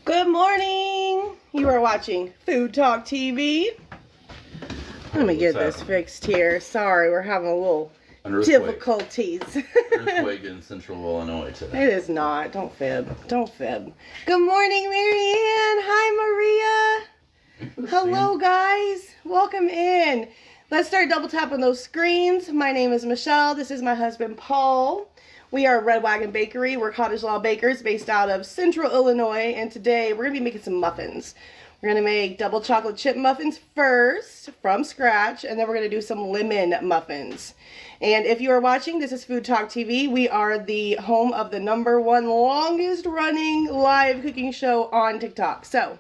Good morning. You are watching Food Talk TV. Let me get this fixed here. Sorry, we're having a little difficulties. Earthquake in Central Illinois today. It is not. Don't fib. Don't fib. Good morning, Marianne. Hi, Maria. Hello, guys. Welcome in. Let's start double tapping those screens. My name is Michelle. This is my husband, Paul. We are Red Wagon Bakery. We're cottage law bakers based out of Central Illinois. And today we're going to be making some muffins. We're going to make double chocolate chip muffins first from scratch. And then we're going to do some lemon muffins. And if you are watching, this is Food Talk TV. We are the home of the #1 longest running live cooking show on TikTok. So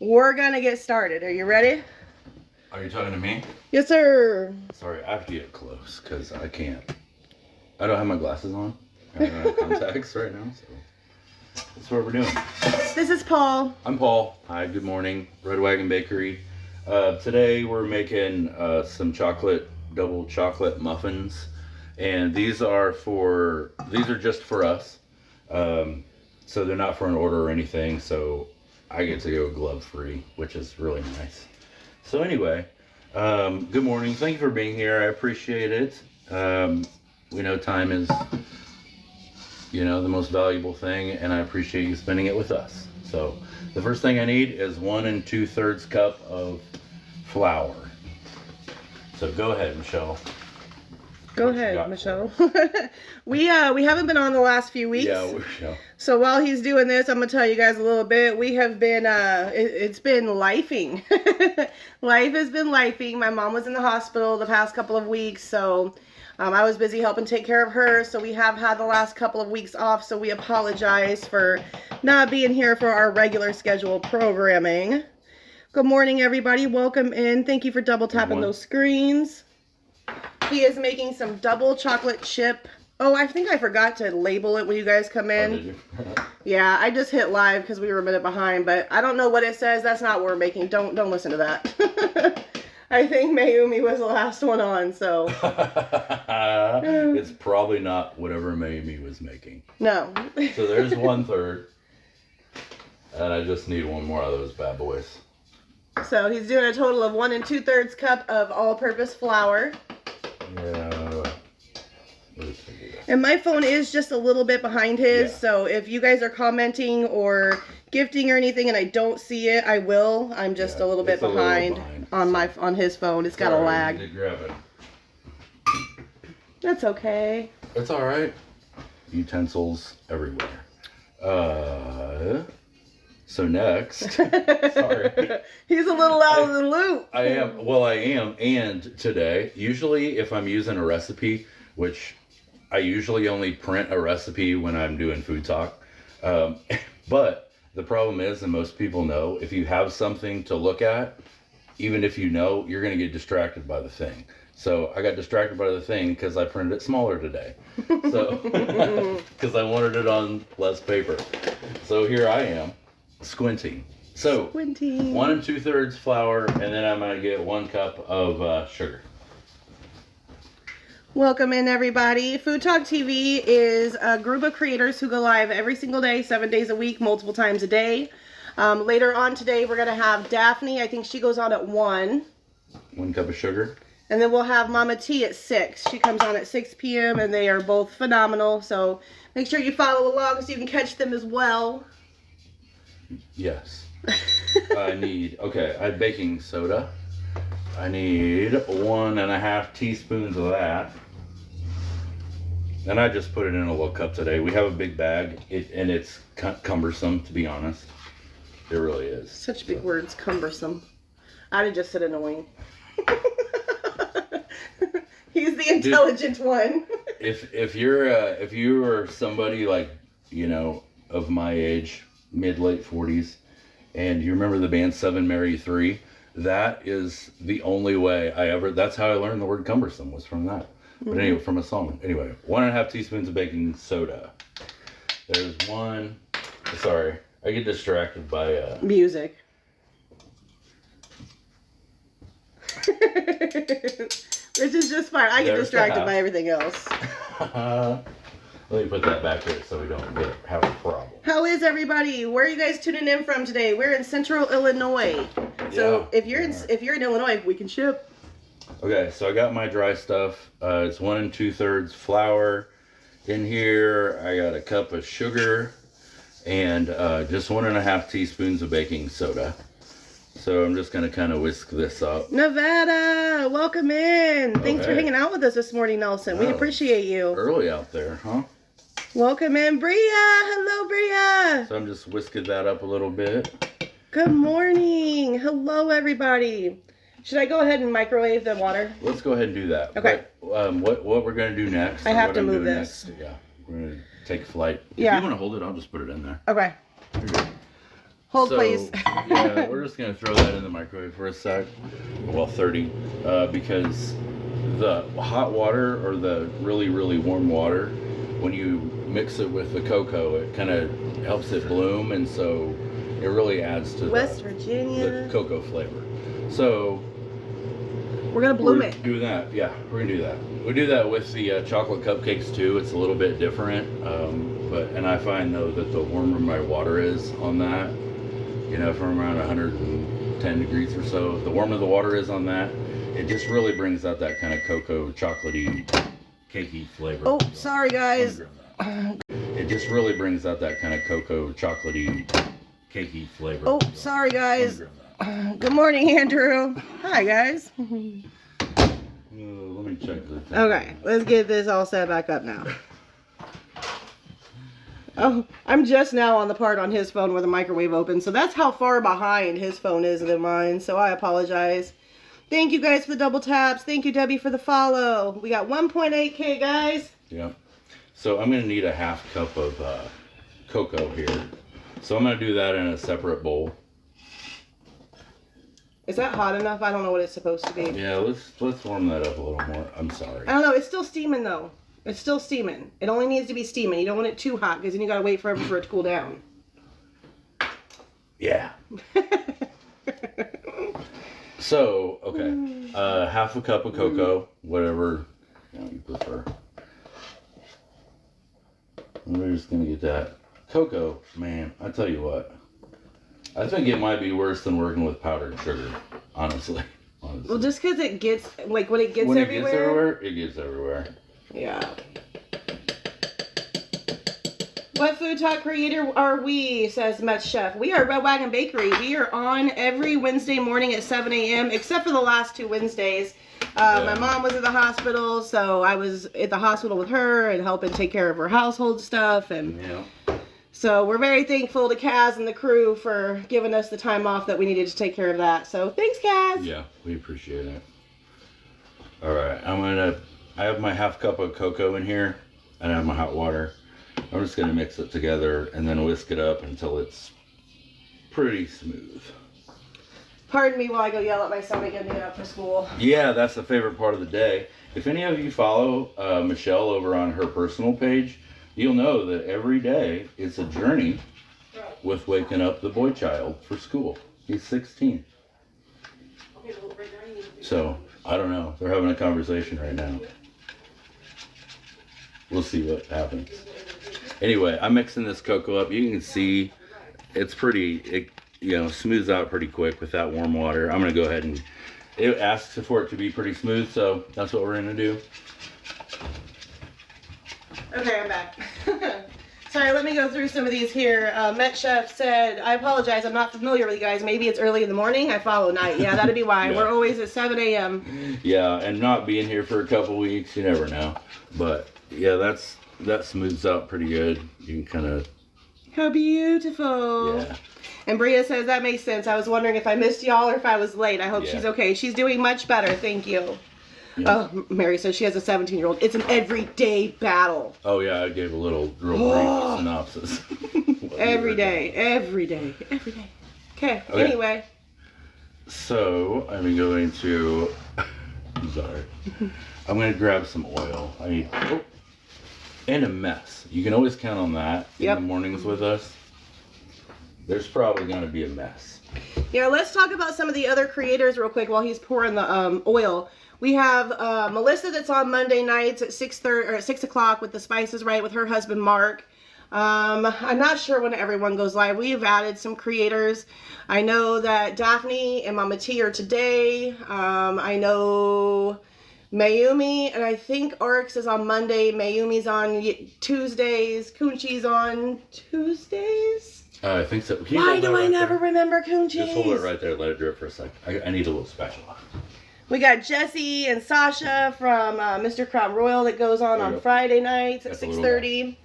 we're going to get started. Are you ready? Are you talking to me? Yes, sir. Sorry, I have to get close because I can't. I don't have my glasses on. I don't have contacts right now, so that's what we're doing. This is Paul. I'm Paul. Hi, good morning. Red Wagon Bakery. Today we're making some double chocolate muffins, and these are just for us. So they're not for an order or anything. So I get to go glove free, which is really nice. So anyway, good morning. Thank you for being here. I appreciate it. We know time is, the most valuable thing, and I appreciate you spending it with us. So the first thing I need is 1 2/3 cup of flour. So go ahead, Michelle. Go ahead, Michelle. We haven't been on the last few weeks. Yeah. So while he's doing this, I'm gonna tell you guys a little bit. We have been it's been lifing. Life has been lifing. My mom was in the hospital the past couple of weeks, so I was busy helping take care of her. So we have had the last couple of weeks off. So we apologize for not being here for our regular scheduled programming. Good morning, everybody. Welcome in. Thank you for double tapping those screens. He is making some double chocolate chip. Oh, I think I forgot to label it when you guys come in. Oh, did you? Yeah, I just hit live because we were a minute behind, but I don't know what it says. That's not what we're making. Don't listen to that. I think Mayumi was the last one on, so. It's probably not whatever Mayumi was making. No. So there's 1/3. And I just need one more of those bad boys. So he's doing a total of 1 2/3 cup of all-purpose flour. Yeah. And my phone is just a little bit behind his, yeah. So if you guys are commenting or gifting or anything and I don't see it, I will. I'm just a little bit behind on his phone. It's got a lag. I need to grab it. That's okay. It's all right. Utensils everywhere. So next, sorry. He's a little out of the loop. I am. And today, usually if I'm using a recipe, which I usually only print a recipe when I'm doing Food Talk. But the problem is, and most people know, if you have something to look at, even if you know, you're going to get distracted by the thing. So I got distracted by the thing because I printed it smaller today. So, because I wanted it on less paper. So here I am. Squinting. So 1 2/3 flour, and then I'm going to get 1 cup of sugar. Welcome in, everybody. Food Talk TV is a group of creators who go live every single day, 7 days a week, multiple times a day. Later on today, we're going to have Daphne. I think she goes on at 1. 1 cup of sugar. And then we'll have Mama T at 6. She comes on at 6 p.m. and they are both phenomenal. So make sure you follow along so you can catch them as well. Yes. I have baking soda. I need 1.5 teaspoons of that. And I just put it in a little cup today. We have a big bag, and it's cumbersome, to be honest. It really is. Such big words, cumbersome. I'd have just said annoying. He's the intelligent one. If you are somebody like, of my age, mid-late 40s, and you remember the band 7 Mary 3, that is the only way that's how I learned the word cumbersome, was from that. But anyway, from a song. Anyway, 1.5 teaspoons of baking soda. There's 1. Sorry, I get distracted by music. Which is just fine. I get distracted by everything else. Let me put that back here so we don't have a problem. How is everybody? Where are you guys tuning in from today? We're in Central Illinois. So if you're in Illinois, we can ship. Okay, so I got my dry stuff. It's 1 2/3 flour. In here, I got a cup of sugar and just 1.5 teaspoons of baking soda. So I'm just gonna kind of whisk this up. Nevada, welcome in. Thanks for hanging out with us this morning, Nelson. We appreciate you. Early out there, huh? Welcome in, Bria. Hello, Bria. So I'm just whisking that up a little bit. Good morning. Hello, everybody. Should I go ahead and microwave the water? Let's go ahead and do that. Okay. But, what we're gonna do next? I have to move this. Next, yeah, we're gonna take flight. Yeah. If you want to hold it, I'll just put it in there. Okay. Hold, please. Yeah, we're just gonna throw that in the microwave for a sec. Well, 30, because the hot water or the really, really warm water, when you mix it with the cocoa, it kind of helps it bloom, and so it really adds to West the Virginia. cocoa flavor. So we're gonna bloom it. Do that, yeah. We're gonna do that. We do that with the chocolate cupcakes too. It's a little bit different, and I find though that the warmer my water is on that, you know, from around 110 degrees or so, the warmer the water is on that, it just really brings out that kind of cocoa chocolatey, cakey flavor. Oh, sorry guys. It just really brings out that kind of cocoa chocolatey, cakey flavor. Oh, sorry guys. Good morning, Andrew. Hi guys. Let me check this. Okay, let's get this all set back up now. Oh, I'm just now on the part on his phone where the microwave opens, so that's how far behind his phone is than mine, so I apologize. Thank you guys for the double taps. Thank you, Debbie, for the follow. We got 1.8K, guys. Yeah. So I'm going to need a 1/2 cup of cocoa here. So I'm going to do that in a separate bowl. Is that hot enough? I don't know what it's supposed to be. Yeah, let's warm that up a little more. I'm sorry. I don't know. It's still steaming, though. It's still steaming. It only needs to be steaming. You don't want it too hot because then you got to wait forever for it to cool down. Yeah. So, okay. 1/2 cup of cocoa, whatever you prefer. And we're just going to get that. Cocoa, man, I tell you what. I think it might be worse than working with powdered sugar, honestly. Well, just because it gets, like, when it gets everywhere. It gets everywhere. Yeah. What food talk creator are we, says Met Chef. We are Red Wagon Bakery. We are on every Wednesday morning at 7 a.m., except for the last 2 Wednesdays. My mom was at the hospital, so I was at the hospital with her and helping take care of her household stuff. And so we're very thankful to Kaz and the crew for giving us the time off that we needed to take care of that. So thanks, Kaz. Yeah, we appreciate it. All right, I have my 1/2 cup of cocoa in here, and I have my hot water. I'm just going to mix it together and then whisk it up until it's pretty smooth. Pardon me while I go yell at my son again to get up for school. Yeah, that's the favorite part of the day. If any of you follow Michelle over on her personal page, you'll know that every day it's a journey with waking up the boy child for school. He's 16. So, I don't know. They're having a conversation right now. We'll see what happens. Anyway, I'm mixing this cocoa up. You can see it's pretty, smooths out pretty quick with that warm water. I'm going to go ahead and, it asks for it to be pretty smooth, so that's what we're going to do. Okay, I'm back. Sorry, let me go through some of these here. Met Chef said, I apologize, I'm not familiar with you guys. Maybe it's early in the morning. I follow night. Yeah, that'd be why. We're always at 7 a.m. Yeah, and not being here for a couple weeks, you never know. But yeah, that smooths out pretty good. You can kind of... How beautiful. Yeah. And Bria says, that makes sense. I was wondering if I missed y'all or if I was late. I hope she's okay. She's doing much better. Thank you. Yeah. Oh, Mary says she has a 17-year-old. It's an everyday battle. Oh, yeah, I gave a real brief synopsis. Every day. Okay, anyway. So, I'm going to... Sorry. I'm going to grab some oil. And a mess. You can always count on that in the mornings with us. There's probably going to be a mess. Yeah, let's talk about some of the other creators real quick while he's pouring the oil. We have Melissa that's on Monday nights at 6:30 or at 6 o'clock with The Spices Right with her husband Mark. I'm not sure when everyone goes live. We have added some creators. I know that Daphne and Mama T are today. I know Mayumi, and I think Oryx is on Monday. Mayumi's on Tuesdays. Kunchi's on Tuesdays. I think so. Why do I never remember Kunchi's? Just hold it right there. Let it drip for a sec. I need a little spatula. We got Jesse and Sasha from Mr. Crown Royal that goes on Friday nights at 6:30.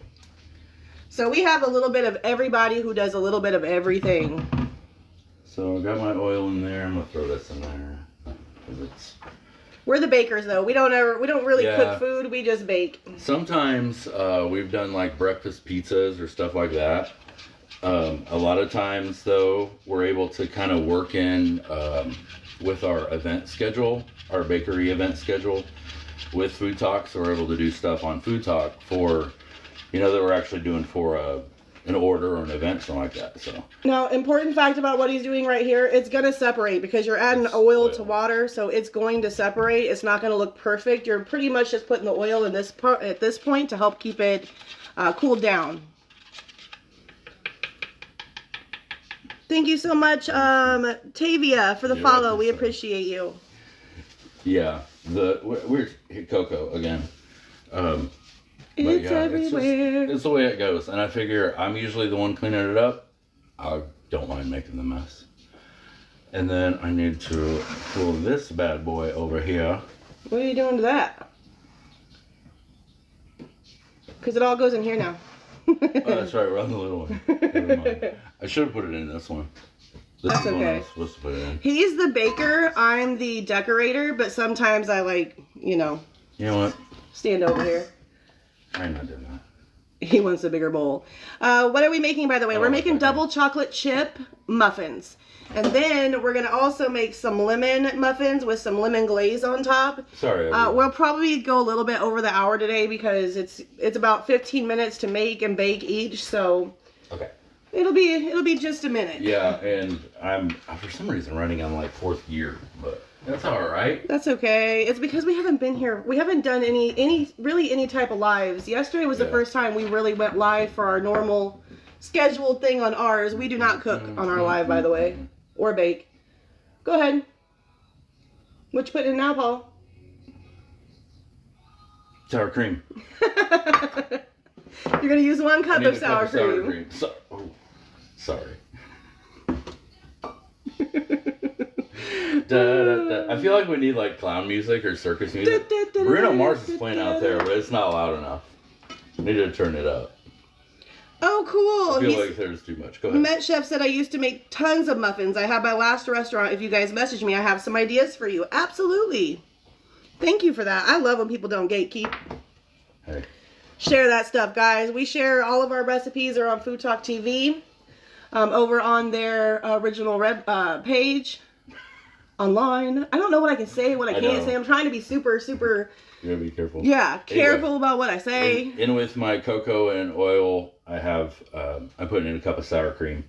So we have a little bit of everybody who does a little bit of everything. So I got my oil in there. I'm gonna throw this in there. We're the bakers though. We don't really cook food. We just bake. Sometimes we've done like breakfast pizzas or stuff like that. A lot of times though, we're able to kind of work in with our event schedule, our bakery event schedule with Food Talk. So we're able to do stuff on Food Talk for, that we're actually doing for an order or an event, something like that. So now, important fact about what he's doing right here, it's gonna separate because you're adding oil to water, so it's going to separate. It's not gonna look perfect. You're pretty much just putting the oil in this at this point to help keep it cooled down. Thank you so much, Tavia, for the follow. We appreciate you. Yeah, we're Coco again. It's everywhere. It's the way it goes. And I figure I'm usually the one cleaning it up. I don't mind making the mess. And then I need to pull this bad boy over here. What are you doing to that? Because it all goes in here now. Oh, that's right. We're on the little one. Never mind. I should have put it in this one. This is the one I was supposed to put it in. He's the baker. I'm the decorator. But sometimes I You know what? Stand over here. I'm not doing that. He wants a bigger bowl. What are we making, by the way? We're making double chocolate chip muffins. And then we're going to also make some lemon muffins with some lemon glaze on top. Sorry. We'll probably go a little bit over the hour today because it's about 15 minutes to make and bake each. So okay. It'll be just a minute. Yeah, and I'm for some reason running on like 4th gear, but that's all right. That's okay. It's because we haven't been here. We haven't done any type of lives. Yesterday was the first time we really went live for our normal scheduled thing on ours. We do not cook on our live, by the way, or bake. Go ahead. What you putting in now, Paul? Sour cream. You're gonna use 1 cup of sour cream. Sorry. I feel like we need like clown music or circus music. Bruno Mars is playing out there, but it's not loud enough. I need to turn it up. Oh, cool. I feel like there's too much. Go ahead. Met Chef said I used to make tons of muffins. I have my last restaurant. If you guys message me, I have some ideas for you. Absolutely. Thank you for that. I love when people don't gatekeep. Hey. Share that stuff, guys. We share all of our recipes are on FoodTokTV. Over on their original page. Online. I don't know what I can say, what I can't say. I'm trying to be super. You gotta be careful. Yeah, careful about what I say. In with my cocoa and oil, I have, I'm putting in a cup of sour cream.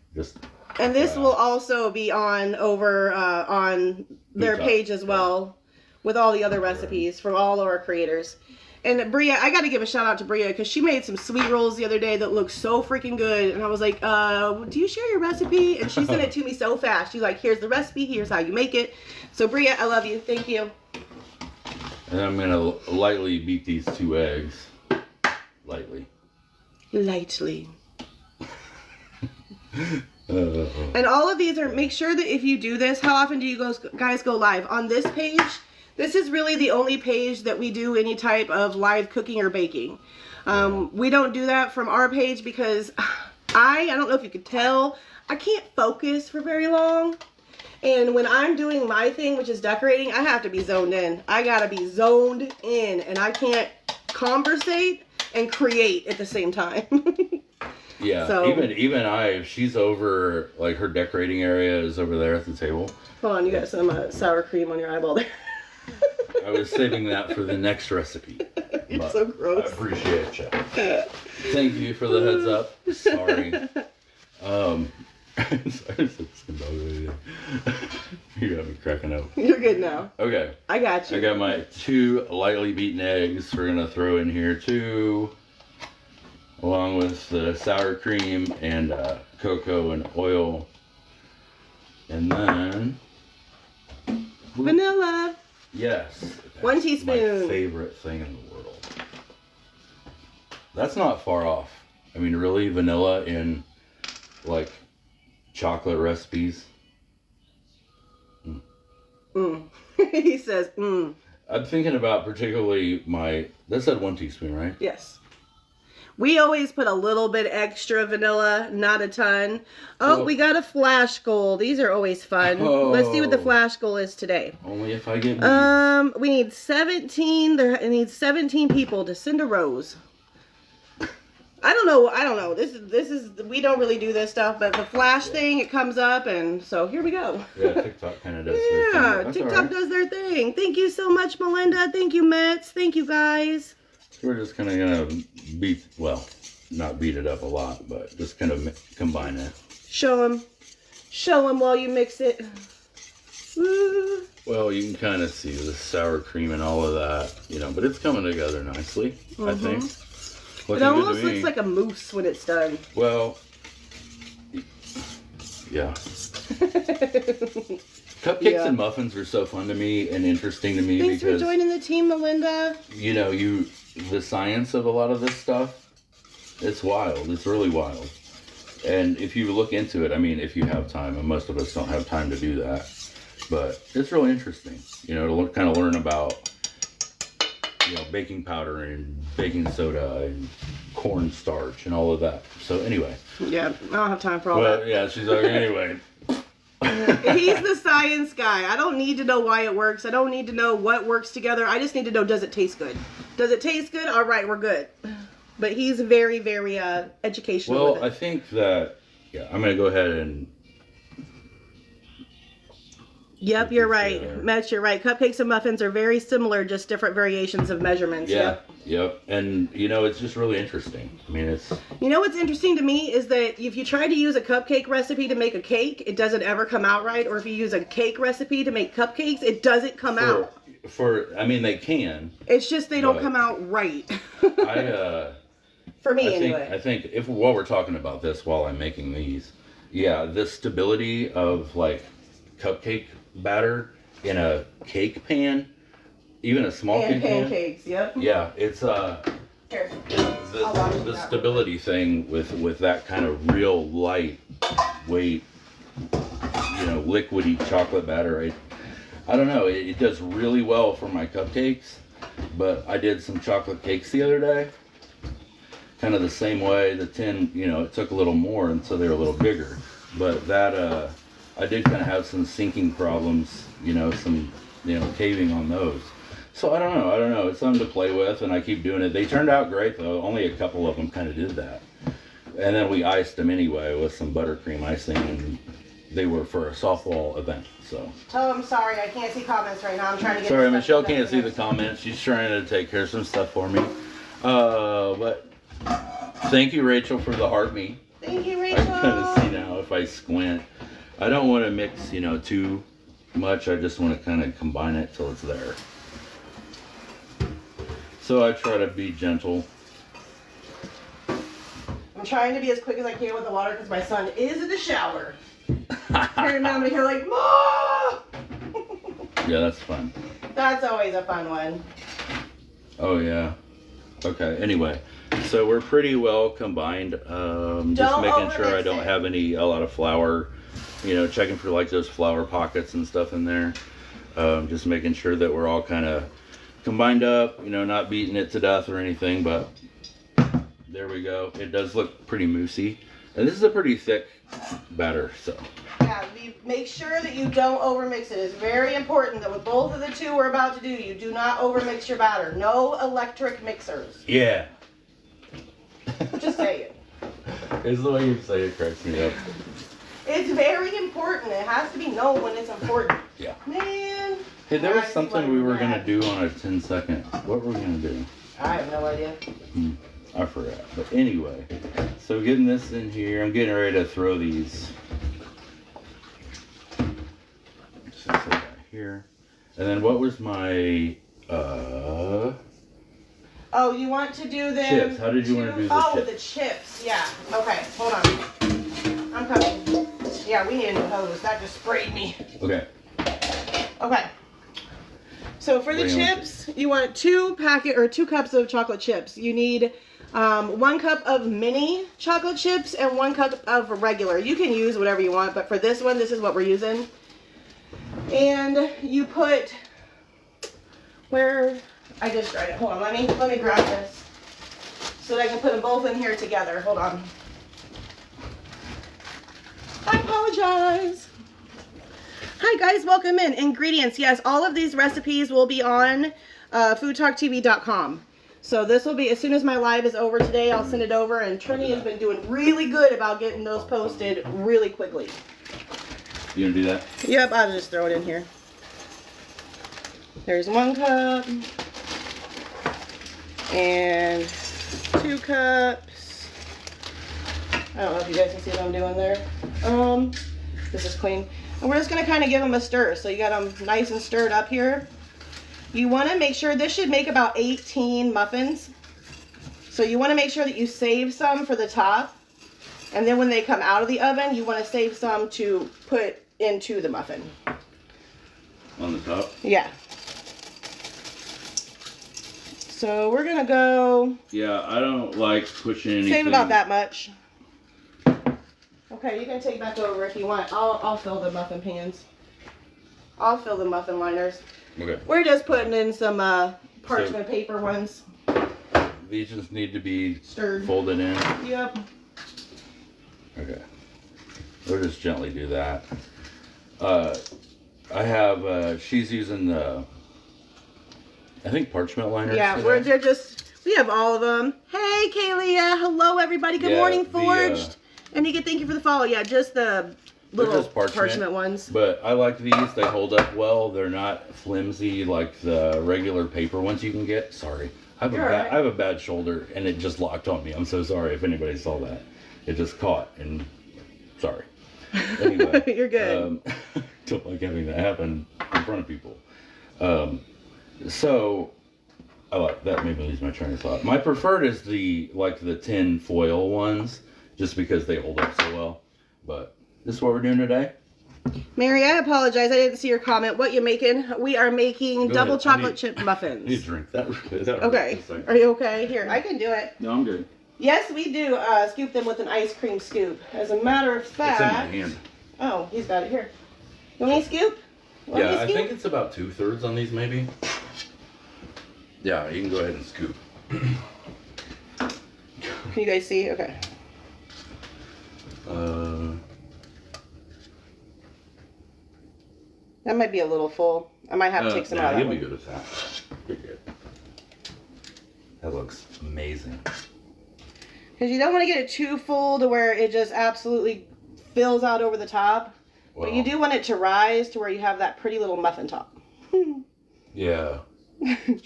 And this will also be on on their page as well, with all the other recipes from all of our creators. And Bria, I got to give a shout out to Bria because she made some sweet rolls the other day that looked so freaking good. And I was like, do you share your recipe? And she sent it to me so fast. She's like, here's the recipe. Here's how you make it. So Bria, I love you. Thank you. And I'm going to lightly beat these 2 eggs. Lightly. And all of these are, make sure that if you do this, how often do you guys go live? On this page, this is really the only page that we do any type of live cooking or baking. We don't do that from our page because I don't know if you could tell, I can't focus for very long. And when I'm doing my thing, which is decorating, I have to be zoned in. I gotta be zoned in, and I can't conversate and create at the same time. Yeah, so, even if she's over, like her decorating area is over there at the table. Hold on, you got some sour cream on your eyeball there. I was saving that for the next recipe. You're so gross. I appreciate you. Thank you for the heads up. Sorry. You got me cracking up. You're good now. Okay. I got you. I got my 2 lightly beaten eggs. We're gonna throw in here too, along with the sour cream and cocoa and oil, and then vanilla. Yes. 1 teaspoon. My favorite thing in the world. That's not far off. I mean, really, vanilla in like chocolate recipes. He says, I'm thinking about particularly that said 1 teaspoon, right? Yes. We always put a little bit extra vanilla, not a ton. Oh, well, we got a flash goal. These are always fun. Oh, Let's see what the flash goal is today. Only if I get these. We need 17. It needs 17 people to send a rose. I don't know. This is we don't really do this stuff, but the flash thing, it comes up, and so here we go. Yeah, TikTok kind of does. Yeah, TikTok does their thing. Thank you so much, Melinda. Thank you, Mets. Thank you, guys. We're just kind of gonna not beat it up a lot, but just kind of combine it. Show them while you mix it. Woo. Well, you can kind of see the sour cream and all of that, but it's coming together nicely, I think. It almost looks like a mousse when it's done. Well, yeah. Cupcakes and muffins are so fun to me and interesting to me. Thanks for joining the team, Melinda. The science of a lot of this stuff, it's wild. It's really wild. And if you look into it, I mean, if you have time, and most of us don't have time to do that, but it's really interesting, to kind of learn about, baking powder and baking soda and cornstarch and all of that. So anyway. Yeah, I don't have time for all that. Yeah, she's like, anyway. He's the science guy. I don't need to know why it works. I don't need to know what works together. I just need to know, does it taste good? Does it taste good? All right, we're good. But he's very, very educational with it. Well, I think that, I'm going to go ahead and... Yep, you're right. Mitch, you're right. Cupcakes and muffins are very similar, just different variations of measurements. Yep. And, it's just really interesting. I mean, it's... What's interesting to me is that if you try to use a cupcake recipe to make a cake, it doesn't ever come out right. Or if you use a cake recipe to make cupcakes, it doesn't come out. They can. It's just they don't come out right. For me, anyway. I think while we're talking about this, while I'm making these, the stability of, cupcake batter in a cake pan, even a small cake pan. And pancakes, yep. Yeah, it's the stability thing with that kind of real light weight, liquidy chocolate batter. I don't know, it does really well for my cupcakes, but I did some chocolate cakes the other day, kind of the same way. The tin, it took a little more, and so they're a little bigger, but that I did kind of have some sinking problems, some, caving on those. So I don't know. It's something to play with, and I keep doing it. They turned out great, though. Only a couple of them kind of did that. And then we iced them anyway with some buttercream icing, and they were for a softball event, so. Tell them sorry, I can't see comments right now. I'm trying to get... Sorry, Michelle can't see the comments. She's trying to take care of some stuff for me. But thank you, Rachel, for the heart me. Thank you, Rachel. I can kind of see now if I squint. I don't want to mix, too much. I just want to kind of combine it till it's there. So I try to be gentle. I'm trying to be as quick as I can with the water because my son is in the shower. Hearing him here like, Mom! Yeah, that's fun. That's always a fun one. Oh, yeah. Okay, anyway. So we're pretty well combined. Just making sure I don't have a lot of flour. Checking for those flour pockets and stuff in there. Just making sure that we're all kind of combined up, not beating it to death or anything, but there we go. It does look pretty moussey. And this is a pretty thick batter, so. Yeah, make sure that you don't overmix it. It's very important that with both of the two we're about to do, you do not overmix your batter. No electric mixers. Yeah. Just say it. It's the way you say it cracks me up. It's very important. It has to be known when it's important. Yeah. Man. Hey, there was something we were going to do on a 10-second. What were we going to do? I have no idea. I forgot. But anyway, so getting this in here. I'm getting ready to throw these Set that here. And then what was my Oh, you want to do them? chips? How did you want to do the chips? Oh, chips? the chips. Yeah. Okay, hold on. I'm coming. Yeah, we need a new hose. That just sprayed me. Okay. Okay. So for the chips, you want 2 cups of chocolate chips. You need 1 cup of mini chocolate chips and 1 cup of regular. You can use whatever you want, but for this one, this is what we're using. And you put where I just tried it. Hold on, let me grab this so that I can put them both in here together. Hold on. I apologize. Hi guys, welcome in. Ingredients, yes, all of these recipes will be on FoodTokTV.com. So this will be, as soon as my live is over today, I'll send it over, and Trini has been doing really good about getting those posted really quickly. You gonna do that? Yep, I'll just throw it in here. There's 1 cup. And 2 cups. I don't know if you guys can see what I'm doing there. This is clean. And we're just gonna kind of give them a stir. So you got them nice and stirred up here. You wanna make sure, this should make about 18 muffins. So you wanna make sure that you save some for the top. And then when they come out of the oven, you wanna save some to put into the muffin. On the top? Yeah. So we're gonna go. Yeah, I don't like pushing anything. Save about that much. Okay, you can take back over if you want. I'll fill the muffin pans. I'll fill the muffin liners. Okay. We're just putting in some parchment paper ones. These just need to be Stirred. folded in. Yep. Okay. We'll just gently do that. I have, she's using the, I think, parchment liners. Yeah, we have all of them. Hey, Kaylia. Hello, everybody. Good morning, Forged. And you can thank you for the follow. Yeah, just the little just parchment ones. But I like these. They hold up well. They're not flimsy like the regular paper ones you can get. Sorry. I have a bad shoulder, and it just locked on me. I'm so sorry if anybody saw that. It just caught, and sorry. Anyway. You're good. Don't like having that happen in front of people. So, I like that. Made me lose my train of thought. My preferred is the tin foil ones, just because they hold up so well. But this is what we're doing today. Mary, I apologize. I didn't see your comment. What you making? We are making double chocolate chip muffins. I need to drink that. Okay. Are you okay? Here, I can do it. No, I'm good. Yes, we do scoop them with an ice cream scoop. As a matter of fact. It's in my hand. Oh, he's got it here. You want me to scoop? Yeah, I think it's about 2/3 on these, maybe. Yeah, you can go ahead and scoop. Can you guys see? Okay. That might be a little full. I might have to take some out of that. You'll be good with that. You're good. That looks amazing. Because you don't want to get it too full to where it just absolutely fills out over the top. Well, but you do want it to rise to where you have that pretty little muffin top. Yeah.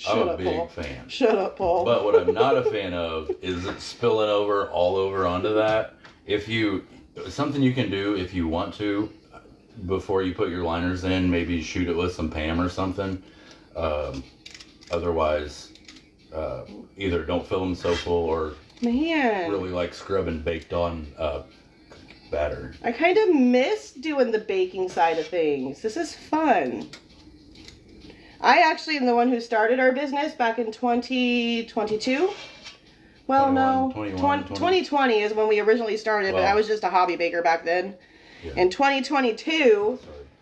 I'm a big fan. Shut up, Paul. But what I'm not a fan of is it spilling over all over onto that. Something you can do if you want to, before you put your liners in, maybe shoot it with some Pam or something. Otherwise, either don't fill them so full or really like scrubbing baked on batter. I kind of miss doing the baking side of things. This is fun. I actually am the one who started our business back in 2022. Well, 2020 is when we originally started, but I was just a hobby baker back then. Yeah. In 2022,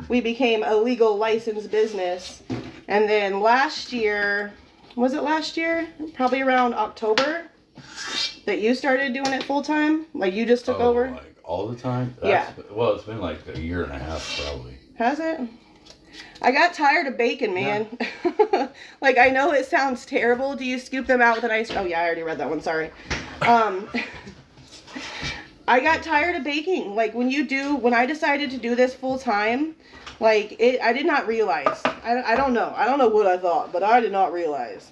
we became a legal licensed business. And then last year, was it last year? Probably around October, that you started doing it full time? Like you just took over? Like all the time? Yeah. Well, it's been like a year and a half probably. Has it? I got tired of baking, man. Yeah. Like, I know it sounds terrible. Do you scoop them out with an ice? Oh, yeah, I already read that one. Sorry. I got tired of baking. Like, when I decided to do this full time, like, I did not realize. I don't know. I don't know what I thought, but I did not realize.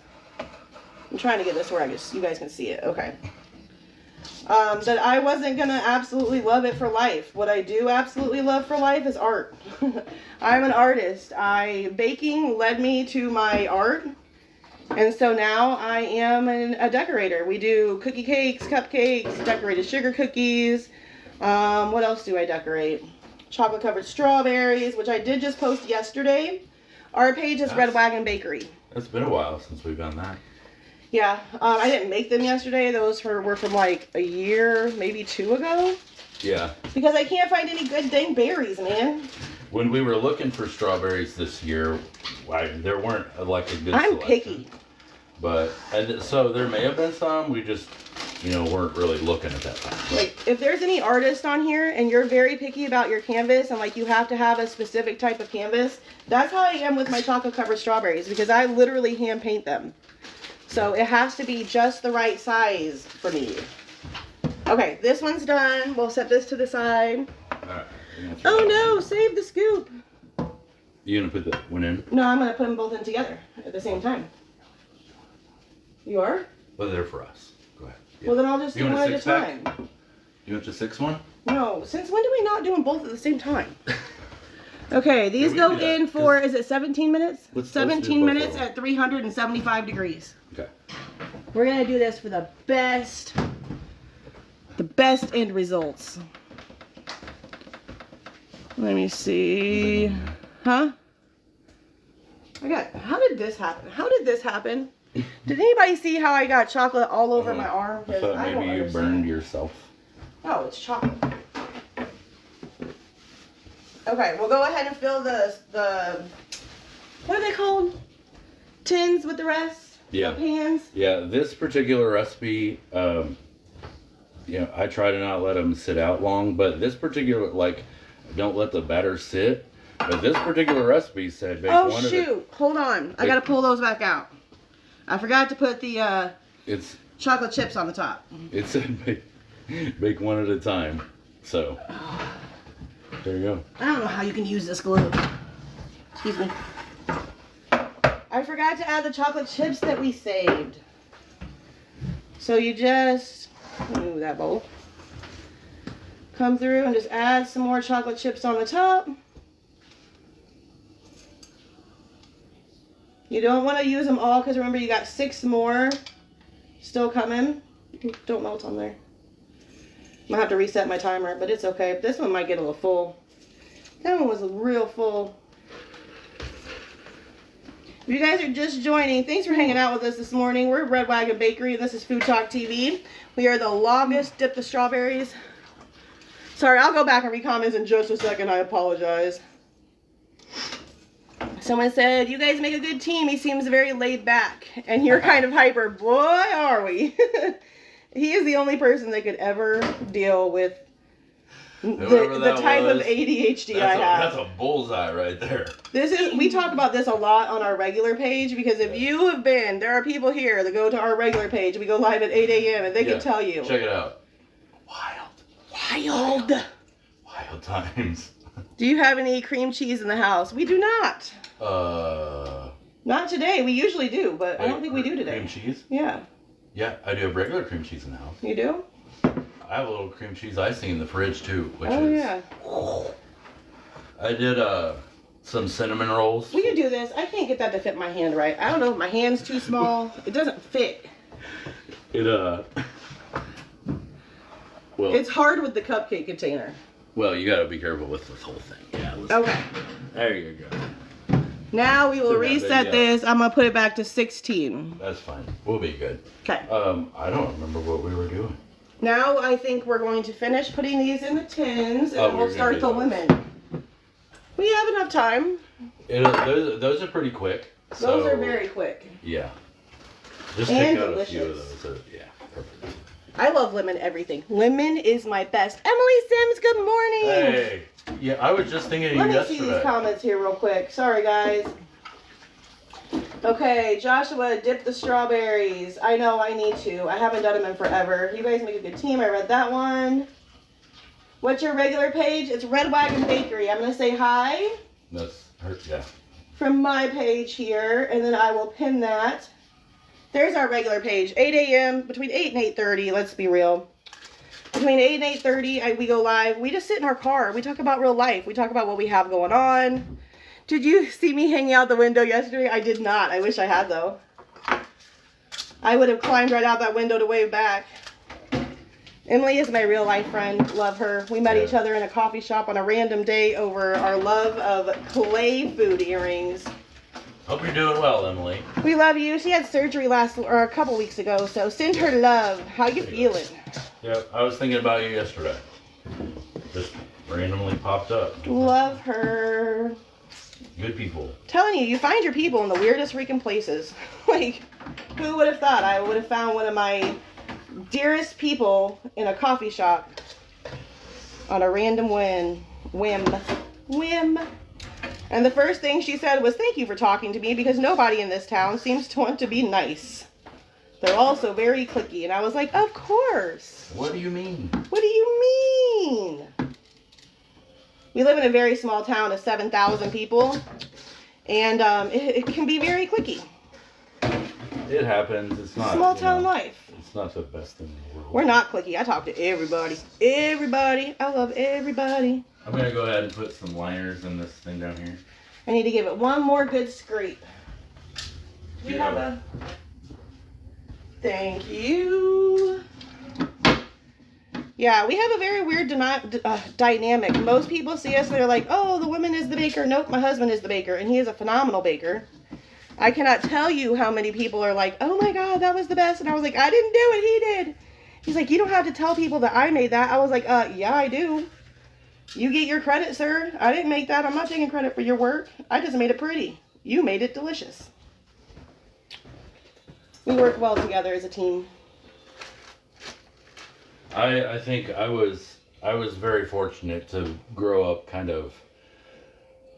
I'm trying to get this where you guys can see it. Okay. that I wasn't going to absolutely love it for life. What I do absolutely love for life is art. I'm an artist. Baking led me to my art. And so now I am a decorator. We do cookie cakes, cupcakes, decorated sugar cookies. What else do I decorate? Chocolate covered strawberries, which I did just post yesterday. Our page is Red Wagon Bakery. It's been a while since we've done that. Yeah, I didn't make them yesterday. Those were from like a year, maybe 2 ago. Yeah. Because I can't find any good dang berries, man. When we were looking for strawberries this year, there weren't like a good I'm selection. picky. But, and so there may have been some, we just, weren't really looking at that time. Like, if there's any artist on here and you're very picky about your canvas and like you have to have a specific type of canvas, that's how I am with my chocolate covered strawberries, because I literally hand paint them. So it has to be just the right size for me. Okay, this one's done. We'll set this to the side. Alright. Oh no, save the scoop. You gonna put that one in? No, I'm gonna put them both in together at the same time. You are? Well, they're for us. Go ahead. Yeah. Well, then I'll just do You one want at a a six-pack? time. You want the 6 one? No, since when do we not do them both at the same time? Okay, these Yeah, we go do that, in for, is it 17 minutes? Let's do 17 both minutes of them. at 375 degrees. Okay. We're gonna do this for the best end results. Let me see. Huh? How did this happen? How did this happen? Did anybody see how I got chocolate all over my arm? I thought I don't maybe you understand. burned yourself. Oh, it's chocolate. Okay, we'll go ahead and fill the what are they called? Tins with the rest? Yeah. Pans? Yeah, this particular recipe, I try to not let them sit out long, but this particular, don't let the batter sit. But this particular recipe said bake Oh, one of shoot. Hold on. I gotta pull those back out. I forgot to put the chocolate chips on the top. It said bake one at a time. So, there you go. I don't know how you can use this glue. Excuse me. I forgot to add the chocolate chips that we saved. So you just move that bowl. Come through and just add some more chocolate chips on the top. You don't want to use them all because remember you got 6 more still coming. Don't melt on there. I'm gonna have to reset my timer, but it's okay. This one might get a little full. That one was real full. If you guys are just joining, thanks for hanging out with us this morning. We're Red Wagon Bakery and this is FoodTokTV. We are the longest dip the strawberries. Sorry, I'll go back and read comments in just a second. I apologize. Someone said, you guys make a good team. He seems very laid back. And you're kind of hyper. Boy, are we. He is the only person that could ever deal with the type of ADHD I have. That's a bullseye right there. We talk about this a lot on our regular page because if you have been, there are people here that go to our regular page. We go live at 8 a.m. and they can tell you. Check it out. Wild times. Do you have any cream cheese in the house? We do not. Not today. We usually do, but I don't think we do today. Cream cheese? Yeah. Yeah, I do have regular cream cheese in the house. You do? I have a little cream cheese icing in the fridge too, which yeah. I did some cinnamon rolls. We can do this. I can't get that to fit my hand right. I don't know if my hand's too small. It doesn't fit. Well, it's hard with the cupcake container. Well, you gotta be careful with this whole thing. Yeah. Okay. There you go. Now we will reset this. I'm gonna put it back to 16. That's fine. We'll be good. Okay. I don't remember what we were doing. Now I think we're going to finish putting these in the tins, and we'll start the lemon. We have enough time. Those are pretty quick. Those are very quick. Yeah. Just and pick out delicious. a few of those. Yeah, perfect. I love lemon everything. Lemon is my best. Emily Sims, good morning. Hey. Yeah, I was just thinking of you yesterday. Let me see these comments here real quick. Sorry, guys. Okay, Joshua, dip the strawberries. I know I need to. I haven't done them in forever. You guys make a good team. I read that one. What's your regular page? It's Red Wagon Bakery. I'm going to say hi. That's her, yeah. From my page here, and then I will pin that. There's our regular page. 8 a.m. between 8 and 8:30. Let's be real. Between 8 and 8:30, we go live. We just sit in our car. We talk about real life. We talk about what we have going on. Did you see me hanging out the window yesterday? I did not. I wish I had, though. I would have climbed right out that window to wave back. Emily is my real life friend. Love her. We met each other in a coffee shop on a random day over our love of clay food earrings. Hope you're doing well, Emily. We love you. She had surgery a couple weeks ago, so send her love. How you feeling? Yep, I was thinking about you yesterday. Just randomly popped up. Love her. Good people. Telling you, you find your people in the weirdest freaking places. Like, who would have thought I would have found one of my dearest people in a coffee shop on a random whim. And the first thing she said was, thank you for talking to me, because nobody in this town seems to want to be nice. They're also very cliquey. And I was like, of course. What do you mean? What do you mean? We live in a very small town of 7,000 people. And it can be very cliquey. It happens. It's not. Small town life. It's not the best thing in the world. We're not cliquey. I talk to everybody. Everybody. I love everybody. I'm going to go ahead and put some liners in this thing down here. I need to give it one more good scrape. We have a... Thank you. Yeah, we have a very weird dynamic. Most people see us, they're like, oh, the woman is the baker. Nope, my husband is the baker, and he is a phenomenal baker. I cannot tell you how many people are like, oh my God, that was the best. And I was like, I didn't do it, he did. He's like, you don't have to tell people that I made that. I was like, yeah, I do. You get your credit, sir. I didn't make that. I'm not taking credit for your work. I just made it pretty. You made it delicious. We work well together as a team. I think I was very fortunate to grow up kind of,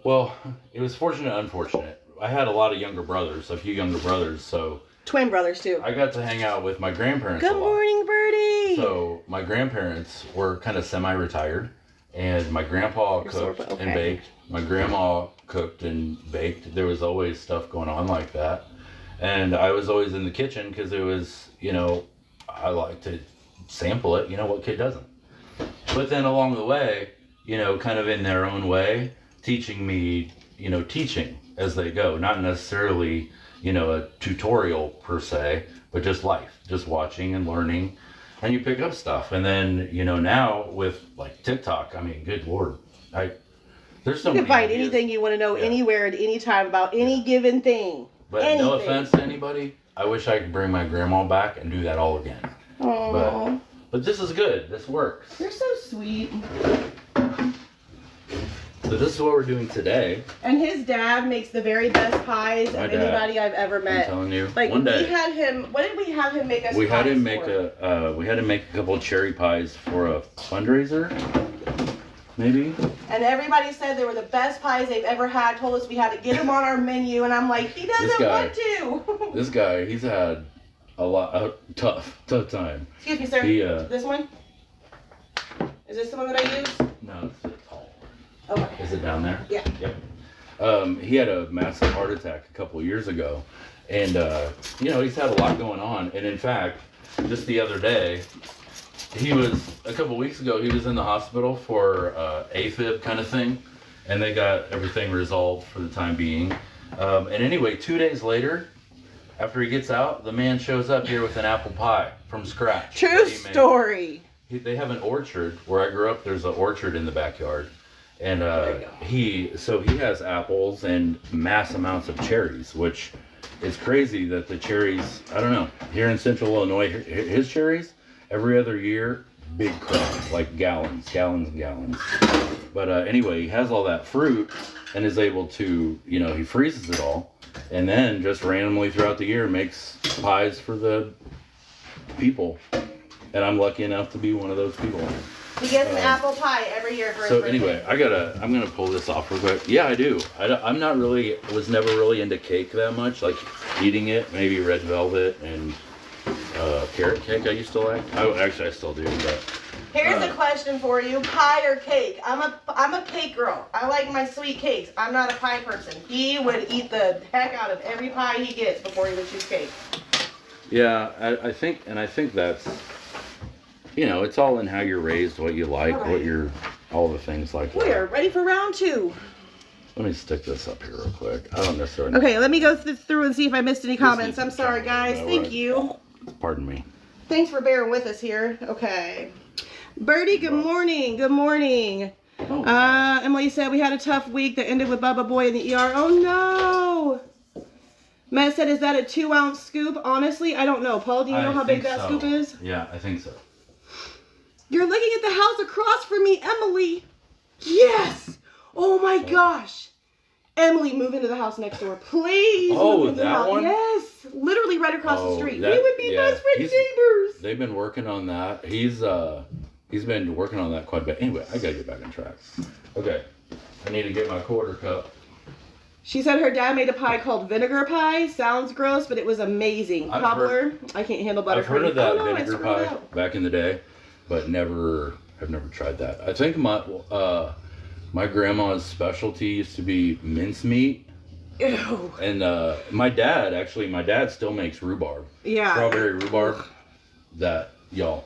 well, it was fortunate, unfortunate. I had a lot of younger brothers, a few younger brothers, so. Twin brothers too. I got to hang out with my grandparents a lot. Good morning, Birdie. So my grandparents were kind of semi-retired, and my grandpa cooked and baked. My grandma cooked and baked. There was always stuff going on like that. And I was always in the kitchen because it was, you know, I like to sample it. You know, what kid doesn't? But then along the way, you know, kind of in their own way, teaching me, you know, teaching as they go. Not necessarily, you know, a tutorial per se, but just life, just watching and learning. And you pick up stuff. And then, you know, now with like TikTok, I mean, good Lord, there's so many. You can find ideas. anything you want to know anywhere at any time about any given thing. But anything. No offense to anybody, I wish I could bring my grandma back and do that all again. Aww. But this is good. This works. You're so sweet. So this is what we're doing today. And his dad makes the very best pies of anybody I've ever met. I'm telling you. Like one day we had him. What did we have him make us? We had him make we had to make a couple of cherry pies for a fundraiser, maybe. And everybody said they were the best pies they've ever had. Told us we had to get them on our menu, and I'm like, he doesn't want to. This guy, he's had a tough time. Excuse me, sir. This one? Is this the one that I use? No, it's the tall one. Okay. Is it down there? Yeah. Yep. He had a massive heart attack a couple of years ago, and you know, he's had a lot going on. And in fact, just the other day, a couple of weeks ago, he was in the hospital for AFib kind of thing, and they got everything resolved for the time being. And anyway, 2 days later, after he gets out, the man shows up here with an apple pie from scratch. True story. They have an orchard where I grew up. There's an orchard in the backyard, and he has apples and mass amounts of cherries, which is crazy that the cherries. I don't know. Here in Central Illinois, his cherries every other year, big crop, like gallons. But anyway, he has all that fruit and is able to, you know, he freezes it all, and then just randomly throughout the year makes pies for the people. And I'm lucky enough to be one of those people. He gets an apple pie every year for his birthday. Anyway, I'm gonna pull this off real quick. Yeah, I do. Was never really into cake that much, like eating it, maybe red velvet and carrot cake I used to like. I still do, but. Here's a question for you: pie or cake? I'm a cake girl. I like my sweet cakes. I'm not a pie person. He would eat the heck out of every pie he gets before he would choose cake. Yeah, I think that's you know, it's all in how you're raised, what you like, all the things like that. We're ready for round 2. Let me stick this up here real quick. I don't necessarily. Okay, let me go through and see if I missed any comments. I'm sorry, guys. Thank you. Pardon me. Thanks for bearing with us here. Okay. Birdie, good morning. Good morning. Emily said we had a tough week that ended with Bubba Boy in the ER. Oh, no. Matt said, is that a 2-ounce scoop? Honestly, I don't know. Paul, do you know how big that scoop is? Yeah, I think so. You're looking at the house across from me, Emily. Yes. Oh, my gosh. Emily, move into the house next door. Please. Oh, that one? Yes. Literally right across the street. We would be best friend neighbors. They've been working on that. He's been working on that quite a bit. Anyway, I gotta get back on track. Okay. I need to get my quarter cup. She said her dad made a pie called vinegar pie. Sounds gross, but it was amazing. Cobbler. I can't handle buttercream. I've heard of that vinegar pie back in the day, but I've never tried that. I think my grandma's specialty used to be mincemeat. Ew. And my dad still makes rhubarb. Yeah. Strawberry rhubarb. That, y'all.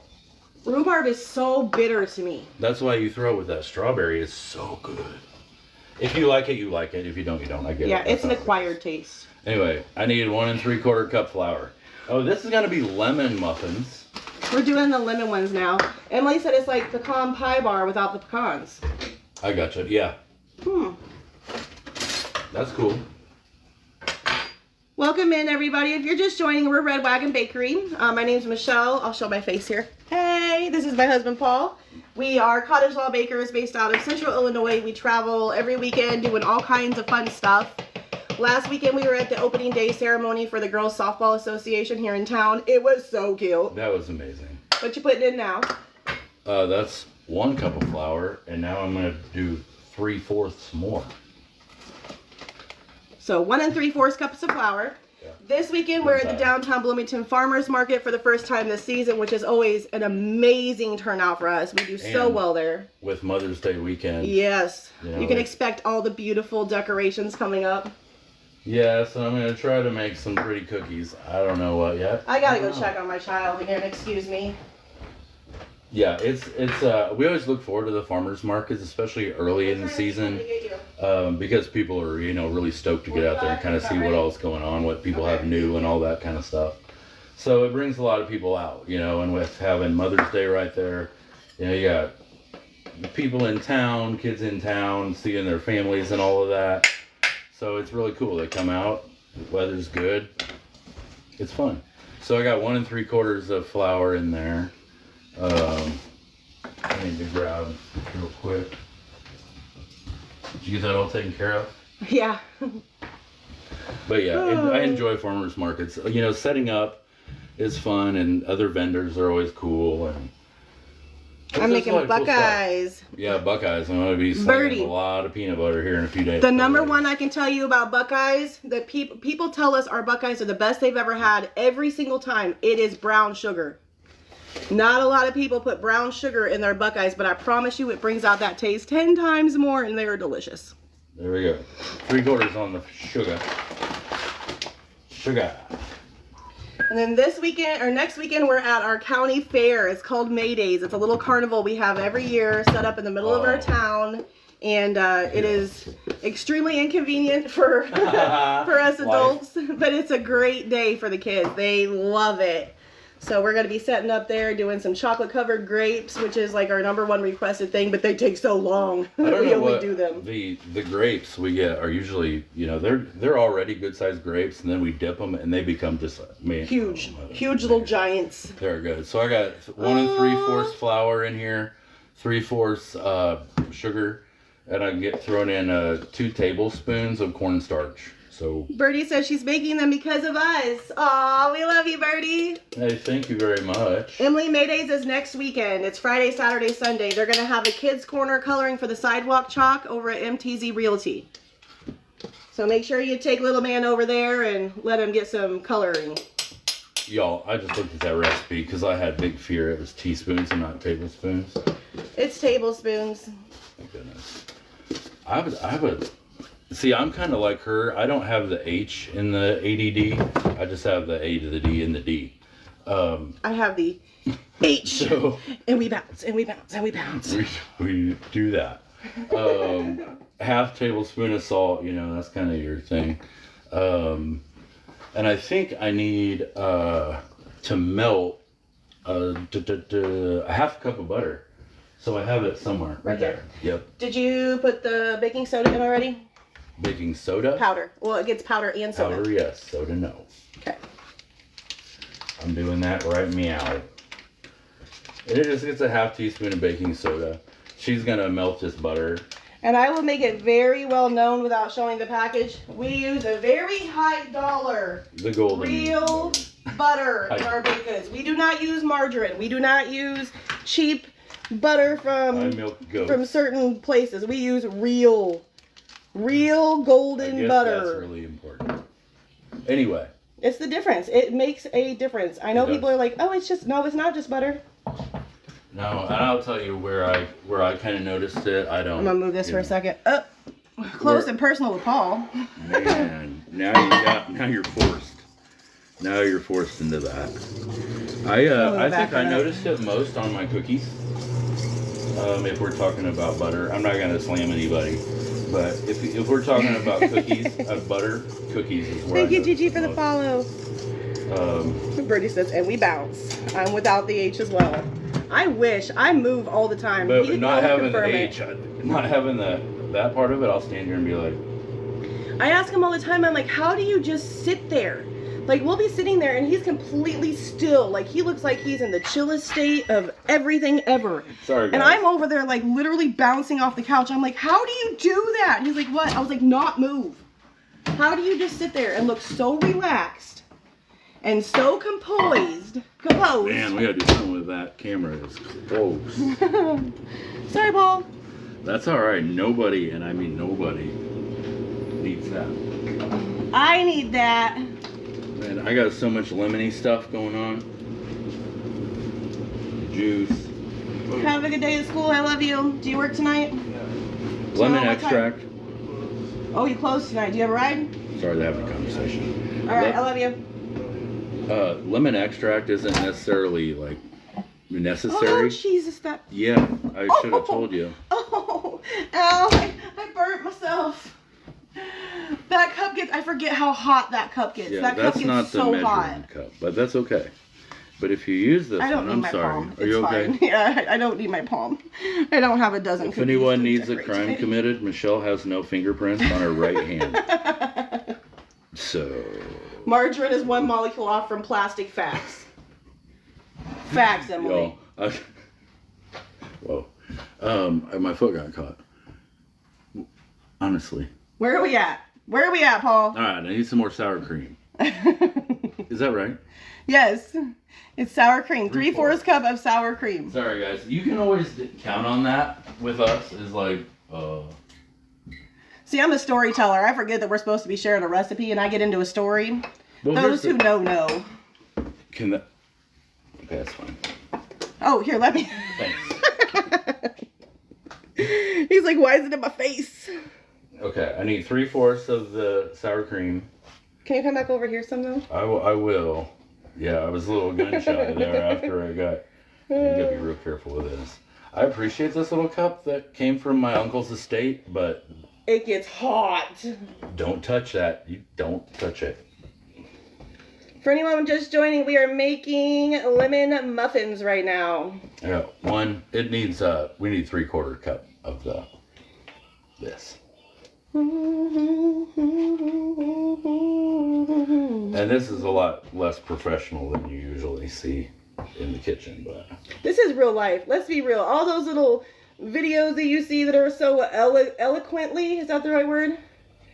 Rhubarb is so bitter to me. That's why you throw it with that strawberry. It's so good. If you like it, you like it. If you don't, you don't. I get it. Yeah, it's an acquired taste. Anyway, I need 1 3/4 cup flour. Oh, this is gonna be lemon muffins. We're doing the lemon ones now. Emily said it's like pecan pie bar without the pecans. I gotcha. Yeah. That's cool. Welcome in, everybody. If you're just joining, we're Red Wagon Bakery. My name's Michelle. I'll show my face here. Hey, this is my husband, Paul. We are cottage law bakers based out of Central Illinois. We travel every weekend doing all kinds of fun stuff. Last weekend, we were at the opening day ceremony for the Girls Softball Association here in town. It was so cute. That was amazing. What you putting in now? That's 1 cup of flour, and now I'm gonna do 3/4 more. So 1 3/4 cups of flour. Yeah. This weekend we're at the downtown Bloomington Farmers Market for the first time this season, which is always an amazing turnout for us. We do so well there. With Mother's Day weekend. Yes. You can expect all the beautiful decorations coming up. Yes, and I'm going to try to make some pretty cookies. I don't know what yet. I got to go check on my child again, excuse me. Yeah, it's we always look forward to the farmers markets, especially early in the season, because people are, you know, really stoked to get out there and kind of see what all's going on, what people have new and all that kind of stuff. So it brings a lot of people out, you know, and with having Mother's Day right there, you know, you got people in town, kids in town, seeing their families and all of that. So it's really cool. They come out, the weather's good, it's fun. So I got 1 3/4 of flour in there. I need to grab real quick. Did you get that all taken care of? Yeah. But yeah, I enjoy farmers markets. You know, setting up is fun, and other vendors are always cool. And I'm making Buckeyes. Cool, yeah, Buckeyes. I'm going to be slinging a lot of peanut butter here in a few days. The number one I can tell you about Buckeyes, that people tell us our Buckeyes are the best they've ever had every single time. It is brown sugar. Not a lot of people put brown sugar in their Buckeyes, but I promise you it brings out that taste 10 times more, and they are delicious. There we go. 3/4 on the sugar. Sugar. And then this weekend, or next weekend, we're at our county fair. It's called May Days. It's a little carnival we have every year set up in the middle of our town. And it is extremely inconvenient for, for us adults, but it's a great day for the kids. They love it. So we're going to be setting up there, doing some chocolate covered grapes, which is like our #1 requested thing, but they take so long. I don't know only do them. The grapes we get are usually, you know, they're already good sized grapes, and then we dip them and they become just huge little giants. They're good. So I got 1 3/4 flour in here, 3/4 sugar, and I get thrown in 2 tablespoons of cornstarch. So Birdie says she's making them because of us. Aw, we love you, Birdie. Hey, thank you very much. Emily, May Days is next weekend. It's Friday, Saturday, Sunday. They're going to have a kids' corner coloring for the sidewalk chalk over at MTZ Realty. So make sure you take little man over there and let him get some coloring. Y'all, I just looked at that recipe because I had big fear it was teaspoons and not tablespoons. It's tablespoons. Thank goodness. I have a see, I'm kind of like her. I don't have the H in the ADD. I just have the A to the D and the D. I have the H. So and we bounce, and we bounce, and we bounce. we do that. Half tablespoon of salt, you know, that's kind of your thing. And I think I need to melt a half cup of butter. So I have it somewhere. Right there. Yep. Did you put the baking soda in already? Baking soda? Powder. Well, it gets powder and soda. Powder, yes. Soda, no. Okay. I'm doing that right meow. It just gets a half teaspoon of baking soda. She's going to melt this butter. And I will make it very well known without showing the package. We use a very high dollar The golden real butter in our baked goods. We do not use margarine. We do not use cheap butter from certain places. We use real golden butter. That's really important. Anyway. It's the difference. It makes a difference. I know people are like, oh, it's just, no, it's not just butter. No, and I'll tell you where I kind of noticed it. I don't. I'm gonna move this for a second. Oh, close and personal with Paul. Man, now you're forced. Now you're forced into that. I think I noticed it most on my cookies. If we're talking about butter, I'm not gonna slam anybody, but if we're talking about cookies, butter cookies is where. Thank you, Gigi, for the follow. Birdie says, and we bounce. I'm without the H as well. I wish I move all the time. But not having the H, not having that part of it, I'll stand here and be like. I ask him all the time. I'm like, how do you just sit there? Like, we'll be sitting there and he's completely still. Like, he looks like he's in the chillest state of everything ever. Sorry, guys. And I'm over there, like, literally bouncing off the couch. I'm like, how do you do that? And he's like, what? I was like, not move. How do you just sit there and look so relaxed and so composed? Man, we gotta do something with that camera. It's close. Sorry, Paul. That's all right. Nobody, and I mean nobody, needs that. I need that. Man, I got so much lemony stuff going on. Juice. Have a good day at school. I love you. Do you work tonight? Yeah. Lemon extract. Oh, you closed tonight. Do you have a ride? Sorry, they're having a conversation. All right, I love you. Lemon extract isn't necessarily like necessary. Oh, Jesus, that. Yeah, I should have told you. Oh, ow, I burnt myself. That cup gets, I forget how hot that cup gets. Yeah, that cup that's gets not the so measuring hot. cup, but that's okay. But if you use this one, I'm sorry. Palm. Are you okay? Fine. Yeah, I don't need my palm. I don't have a dozen If cookies anyone to needs a decorate crime today. committed, Michelle has no fingerprints on her right hand. So. Margarine is one molecule off from plastic. Facts. Facts, Emily. Whoa. My foot got caught. Honestly. Where are we at? Where are we at, Paul? All right, I need some more sour cream. Is that right? Yes. It's sour cream. 3/4 cup of sour cream. Sorry, guys. You can always count on that with us. Is like, See, I'm a storyteller. I forget that we're supposed to be sharing a recipe, and I get into a story. well, Those who know. Can that? Okay, that's fine. Oh, here, let me. Thanks. He's like, why is it in my face? Okay, I need 3/4 of the sour cream. Can you come back over here some though? I will. Yeah, I was a little gun shy there after I got. You gotta be real careful with this. I appreciate this little cup that came from my uncle's estate, but it gets hot. Don't touch that. You don't touch it. For anyone just joining, we are making lemon muffins right now. Yeah, it needs we need 3/4 cup of this. And this is a lot less professional than you usually see in the kitchen, but this is real life. Let's be real. All those little videos that you see that are so eloquently, is that the right word?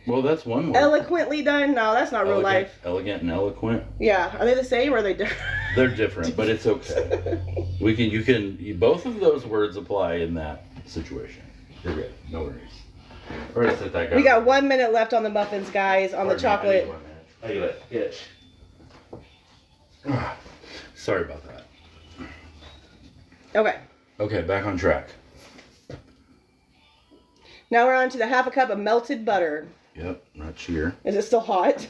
Well, that's one word. Eloquently done? No, that's not real life. Elegant and eloquent. Yeah. Are they the same or are they different? They're different, but it's okay. Both of those words apply in that situation. You're good. No worries. We're gonna set that guy. We got 1 minute left on the muffins, guys, on the chocolate. I need an itch. Sorry about that. Okay. Okay, back on track. Now we're on to the 1/2 cup of melted butter. Yep, not cheer. Is it still hot?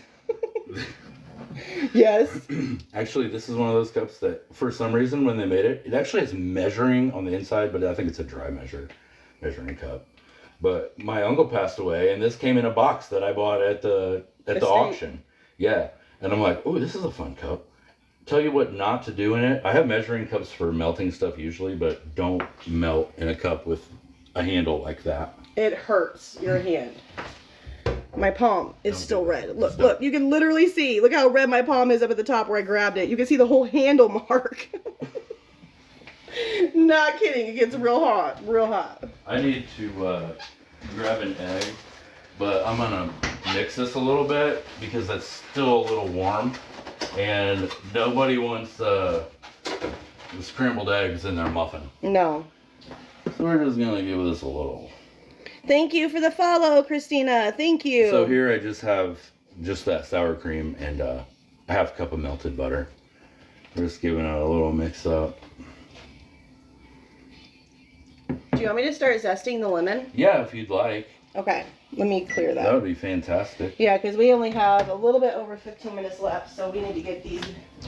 Yes. Actually, this is one of those cups that, for some reason, when they made it, it actually has measuring on the inside, but I think it's a dry measuring cup. But my uncle passed away, and this came in a box that I bought at the auction. Yeah, and I'm like, oh, this is a fun cup. Tell you what not to do in it. I have measuring cups for melting stuff usually, but don't melt in a cup with a handle like that. It hurts your hand. My palm is still red. Look, look, you can literally see. Look how red my palm is up at the top where I grabbed it. You can see the whole handle mark. Not kidding. It gets real hot. Real hot. I need to grab an egg, but I'm going to mix this a little bit because that's still a little warm. And nobody wants the scrambled eggs in their muffin. No. So we're just going to give this a little... Thank you for the follow, Christina. Thank you. So here I just have that sour cream and a half cup of melted butter. We're just giving it a little mix up. Do you want me to start zesting the lemon? Yeah, if you'd like. Okay, let me clear that. That would be fantastic. Yeah, because we only have a little bit over 15 minutes left, so we need to get these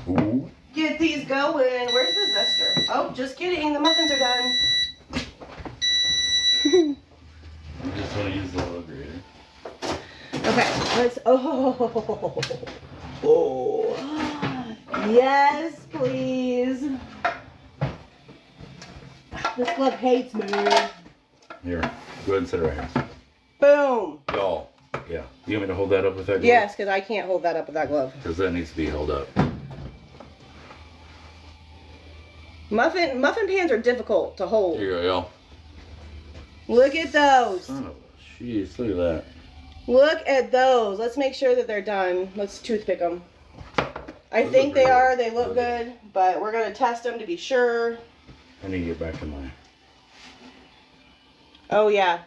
Ooh. Get these going. Where's the zester? Oh, just kidding. The muffins are done. You just want to use the little grater. Okay, let's. Oh, yes, please. This glove hates me. Here, go ahead and sit it right here. Boom. Y'all, yeah. You want me to hold that up with that glove? Yes, because I can't hold that up with that glove. Because that needs to be held up. Muffin pans are difficult to hold. Here you go, y'all. Look at those. Oh, jeez, look at that. Look at those. Let's make sure that they're done. Let's toothpick them. I think they are. They look good, but we're going to test them to be sure. I need to get back to mine. Oh, yeah.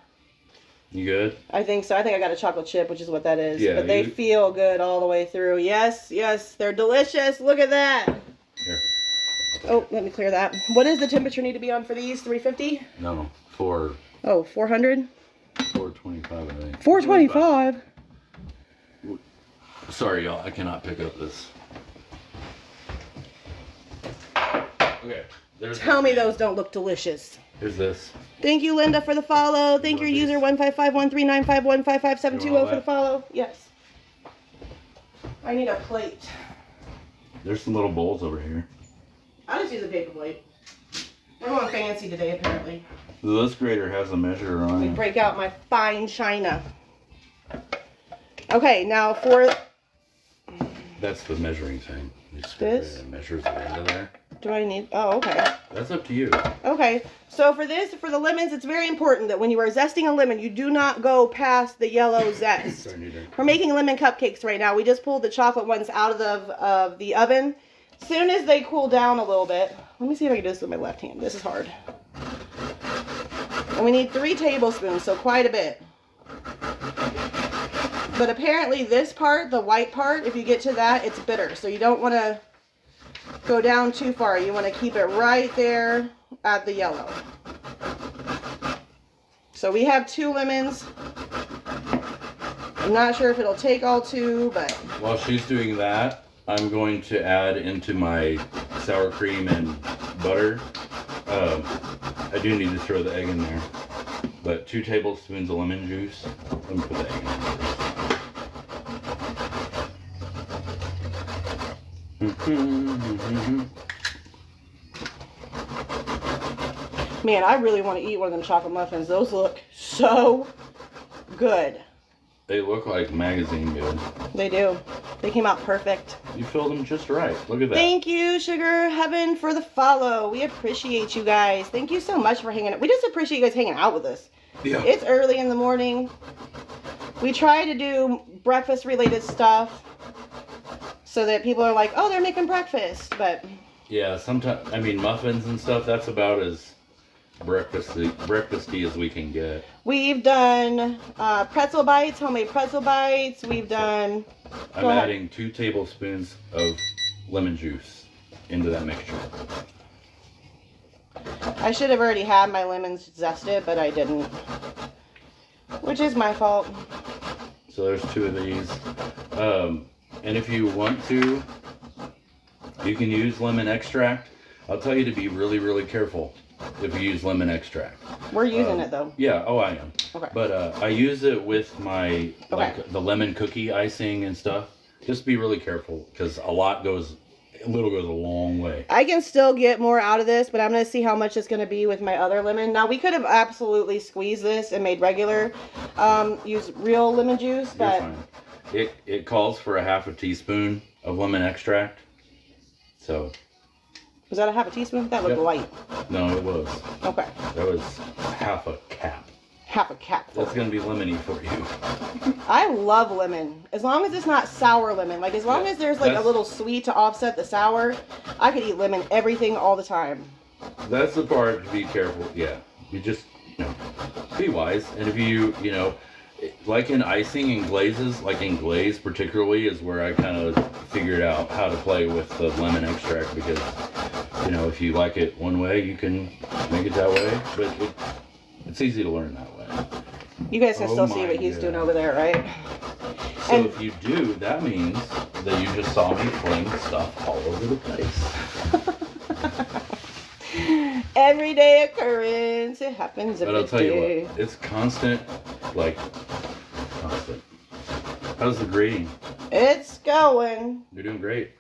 You good? I think so. I think I got a chocolate chip, which is what that is. Yeah, but they feel good all the way through. Yes, yes. They're delicious. Look at that. Here. Oh, let me clear that. What does the temperature need to be on for these? 350? No, 400? 425, I think. 425? Sorry, y'all. I cannot pick up this. Okay. Tell me those don't look delicious. Here's this. Thank you, Linda, for the follow. Thank your user 1551395155720 for the follow. Yes. I need a plate. There's some little bowls over here. I'll just use a paper plate. We're going fancy today, apparently. This grater has a measure on Let me it. break out my fine china. Okay, now for... That's the measuring thing. You just This? measures the end of there. Do I need... Oh, okay. That's up to you. Okay, so for the lemons, it's very important that when you are zesting a lemon, you do not go past the yellow zest. We're making lemon cupcakes right now. We just pulled the chocolate ones out of the oven. As soon as they cool down a little bit, let me see if I can do this with my left hand. This is hard. And we need 3 tablespoons, so quite a bit. But apparently this part, the white part, if you get to that, it's bitter. So you don't want to go down too far. You want to keep it right there at the yellow. So we have 2 lemons. I'm not sure if it'll take all 2, but... While she's doing that, I'm going to add into my sour cream and butter. I do need to throw the egg in there. But 2 tablespoons of lemon juice. Let me put the egg in there. Man, I really want to eat one of them chocolate muffins. Those look so good. They look like magazine good. They do. They came out perfect. You filled them just right. Look at that. Thank you, Sugar Heaven, for the follow. We appreciate you guys. Thank you so much for hanging out. We just appreciate you guys hanging out with us. Yeah. It's early in the morning. We try to do breakfast-related stuff so that people are like, oh, they're making breakfast. But yeah, sometimes, I mean, muffins and stuff, that's about as breakfasty as we can get. We've done pretzel bites, homemade pretzel bites. We've done... I'm adding 2 tablespoons of lemon juice into that mixture. I should have already had my lemons zested, but I didn't. Which is my fault. So there's 2 of these. And if you want to, you can use lemon extract. I'll tell you to be really, really careful if you use lemon extract. We're using it though. Yeah, oh I am. Okay. But I use it with my, like the lemon cookie icing and stuff. Just be really careful because a little goes a long way. I can still get more out of this, but I'm going to see how much it's going to be with my other lemon. Now, we could have absolutely squeezed this and made regular, use real lemon juice, but... You're fine. It calls for a half a teaspoon of lemon extract. So... Was that a half a teaspoon? That looked light. No, it was. Okay. That was half a cap. Half a cap. That's going to be lemony for you. I love lemon. As long as it's not sour lemon. Like, as long as there's, like, a little sweet to offset the sour, I could eat lemon everything all the time. That's the part to be careful. Yeah. You just, be wise. And if you like in icing and glazes, like in glaze particularly, is where I kind of figured out how to play with the lemon extract because, if you like it one way, you can make it that way. But it's easy to learn that way. You guys can still see what he's doing over there, right? So if you do, that means that you just saw me fling stuff all over the place. Everyday occurrence. It happens every day. But I'll tell you what, it's constant. How's the grading? It's going. You're doing great.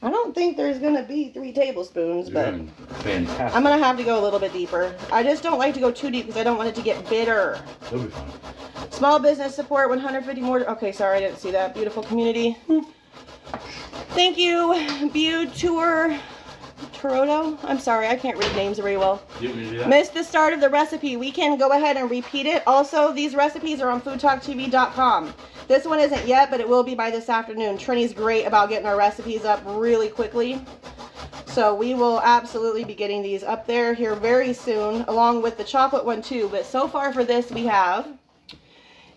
I don't think there's going to be 3 tablespoons, You're but doing fantastic. I'm going to have to go a little bit deeper. I just don't like to go too deep because I don't want it to get bitter. It'll be fine. Small business support, 150 more. Okay, sorry, I didn't see that. Beautiful community. Thank you, Toronto. I'm sorry, I can't read names very well. You want me to do that? Missed the start of the recipe. We can go ahead and repeat it. Also, these recipes are on FoodTokTV.com. This one isn't yet, but it will be by this afternoon. Trini's great about getting our recipes up really quickly. So we will absolutely be getting these up there here very soon, along with the chocolate one too. But so far for this, we have,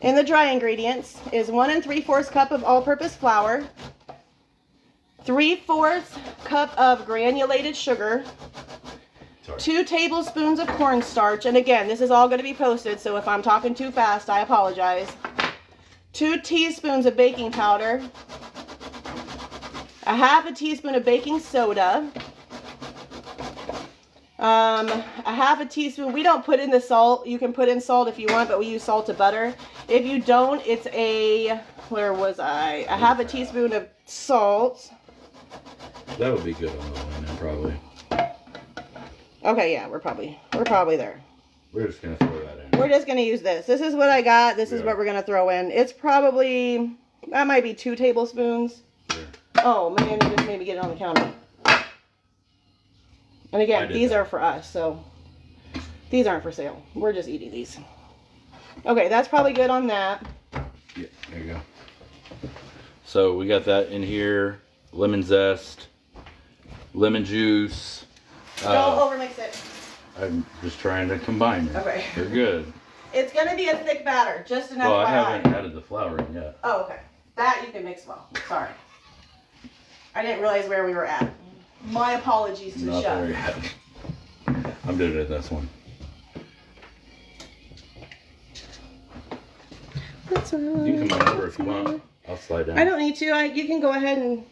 in the dry ingredients, is 1 3/4 cup of all-purpose flour, 3/4 cup of granulated sugar, 2 tablespoons of cornstarch, and again, this is all going to be posted, so if I'm talking too fast, I apologize. 2 teaspoons of baking powder, 1/2 teaspoon of baking soda, 1/2 teaspoon, we don't put in the salt, you can put in salt if you want, but we use salt to butter. If you don't, it's where was I? 1/2 teaspoon of salt. That would be good on the line, probably. Okay, yeah, we're probably there. We're just going to throw that in. We're just going to use this. This is what I got. This is what we're going to throw in. It's probably, that might be 2 tablespoons. Sure. Oh, man, you just made me get it on the counter. And again, these are for us, so these aren't for sale. We're just eating these. Okay, that's probably good on that. Yeah, there you go. So we got that in here. Lemon zest, lemon juice. Don't overmix it. I'm just trying to combine it. Okay. They're good. It's going to be a thick batter, just enough. Well, I haven't added the flour in yet. Oh, okay. That you can mix well. Sorry. I didn't realize where we were at. My apologies to the chef. Not there yet. I'm doing it this one. That's right. You can come over if you want. I'll slide down. I don't need to. You can go ahead and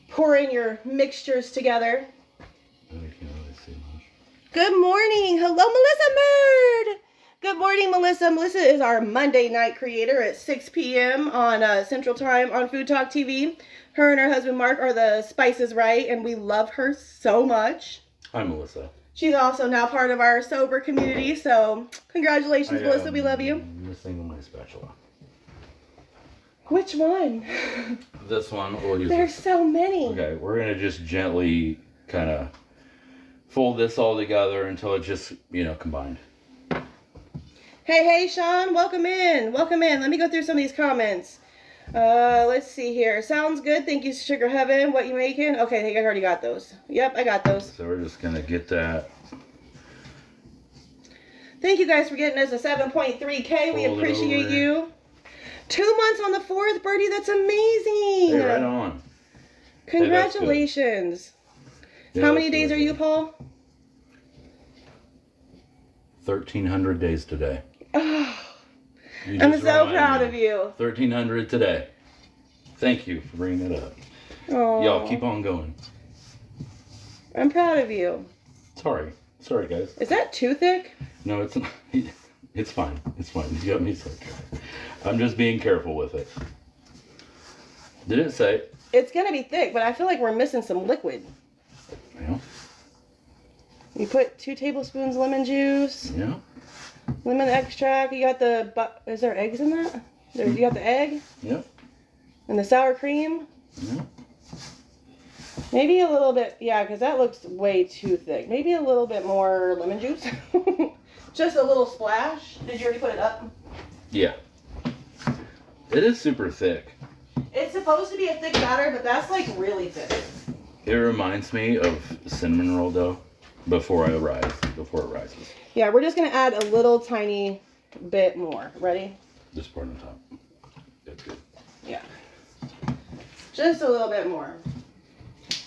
pour in your mixtures together. I can't really see much. Good morning. Hello, Melissa Murd. Good morning, Melissa. Melissa is our Monday night creator at 6 p.m. on Central Time on Food Talk TV. Her and her husband, Mark, are the Spices Right, and we love her so much. Hi, Melissa. She's also now part of our sober community, so congratulations, Melissa. We love you. Missing my spatula. Which one? This one. We'll use There's so many. Okay, we're going to just gently kind of fold this all together until it just, combined. Hey, Sean, welcome in. Welcome in. Let me go through some of these comments. Let's see here. Sounds good. Thank you, Sugar Heaven. What you making? Okay, I think I already got those. Yep, I got those. So we're just going to get that. Thank you guys for getting us a 7.3K. We appreciate you. 2 months on the 4th, Birdie. That's amazing. Hey, right on. Congratulations. Hey, how many days are you, Paul? 1,300 days today. Oh, I'm so proud of you. 1,300 today. Thank you for bringing it up. Oh, Y'all keep on going. I'm proud of you. Sorry, guys. Is that too thick? No, it's not. It's fine. It's fine. You got me sidetracked. I'm just being careful with it. Did it say? It's gonna be thick, but I feel like we're missing some liquid. Yeah. You put 2 tablespoons lemon juice. Yeah. Lemon extract. You got the. Is there eggs in that? You got the egg. Yeah. And the sour cream. Yeah. Maybe a little bit. Yeah, because that looks way too thick. Maybe a little bit more lemon juice. Just a little splash. Did you already put it up? Yeah. It is super thick. It's supposed to be a thick batter, but that's like really thick. It reminds me of cinnamon roll dough before it rises. Yeah, we're just gonna add a little tiny bit more. Ready? This part on top. That's good. Yeah. Just a little bit more.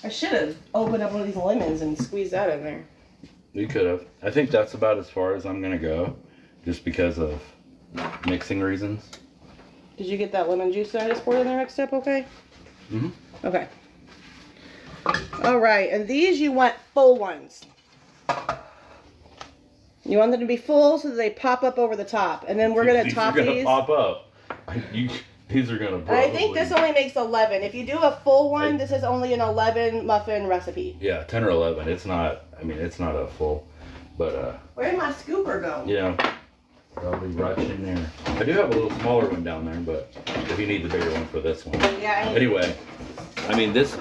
I should have opened up one of these lemons and squeezed that in there. You could have. I think that's about as far as I'm gonna go, just because of mixing reasons. Did you get that lemon juice that I just poured in there next step? Okay. Mhm. Okay. All right, and these you want full ones. You want them to be full so that they pop up over the top, and then we're gonna top these. These are gonna pop up. These are gonna. Probably... I think this only makes 11. If you do a full one, this is only an 11 muffin recipe. Yeah, 10 or 11. It's not. I mean, it's not a full, but. Where did my scooper go? Yeah. Probably right in there. I do have a little smaller one down there, but if you need the bigger one for this one. Yeah. Anyway, I mean this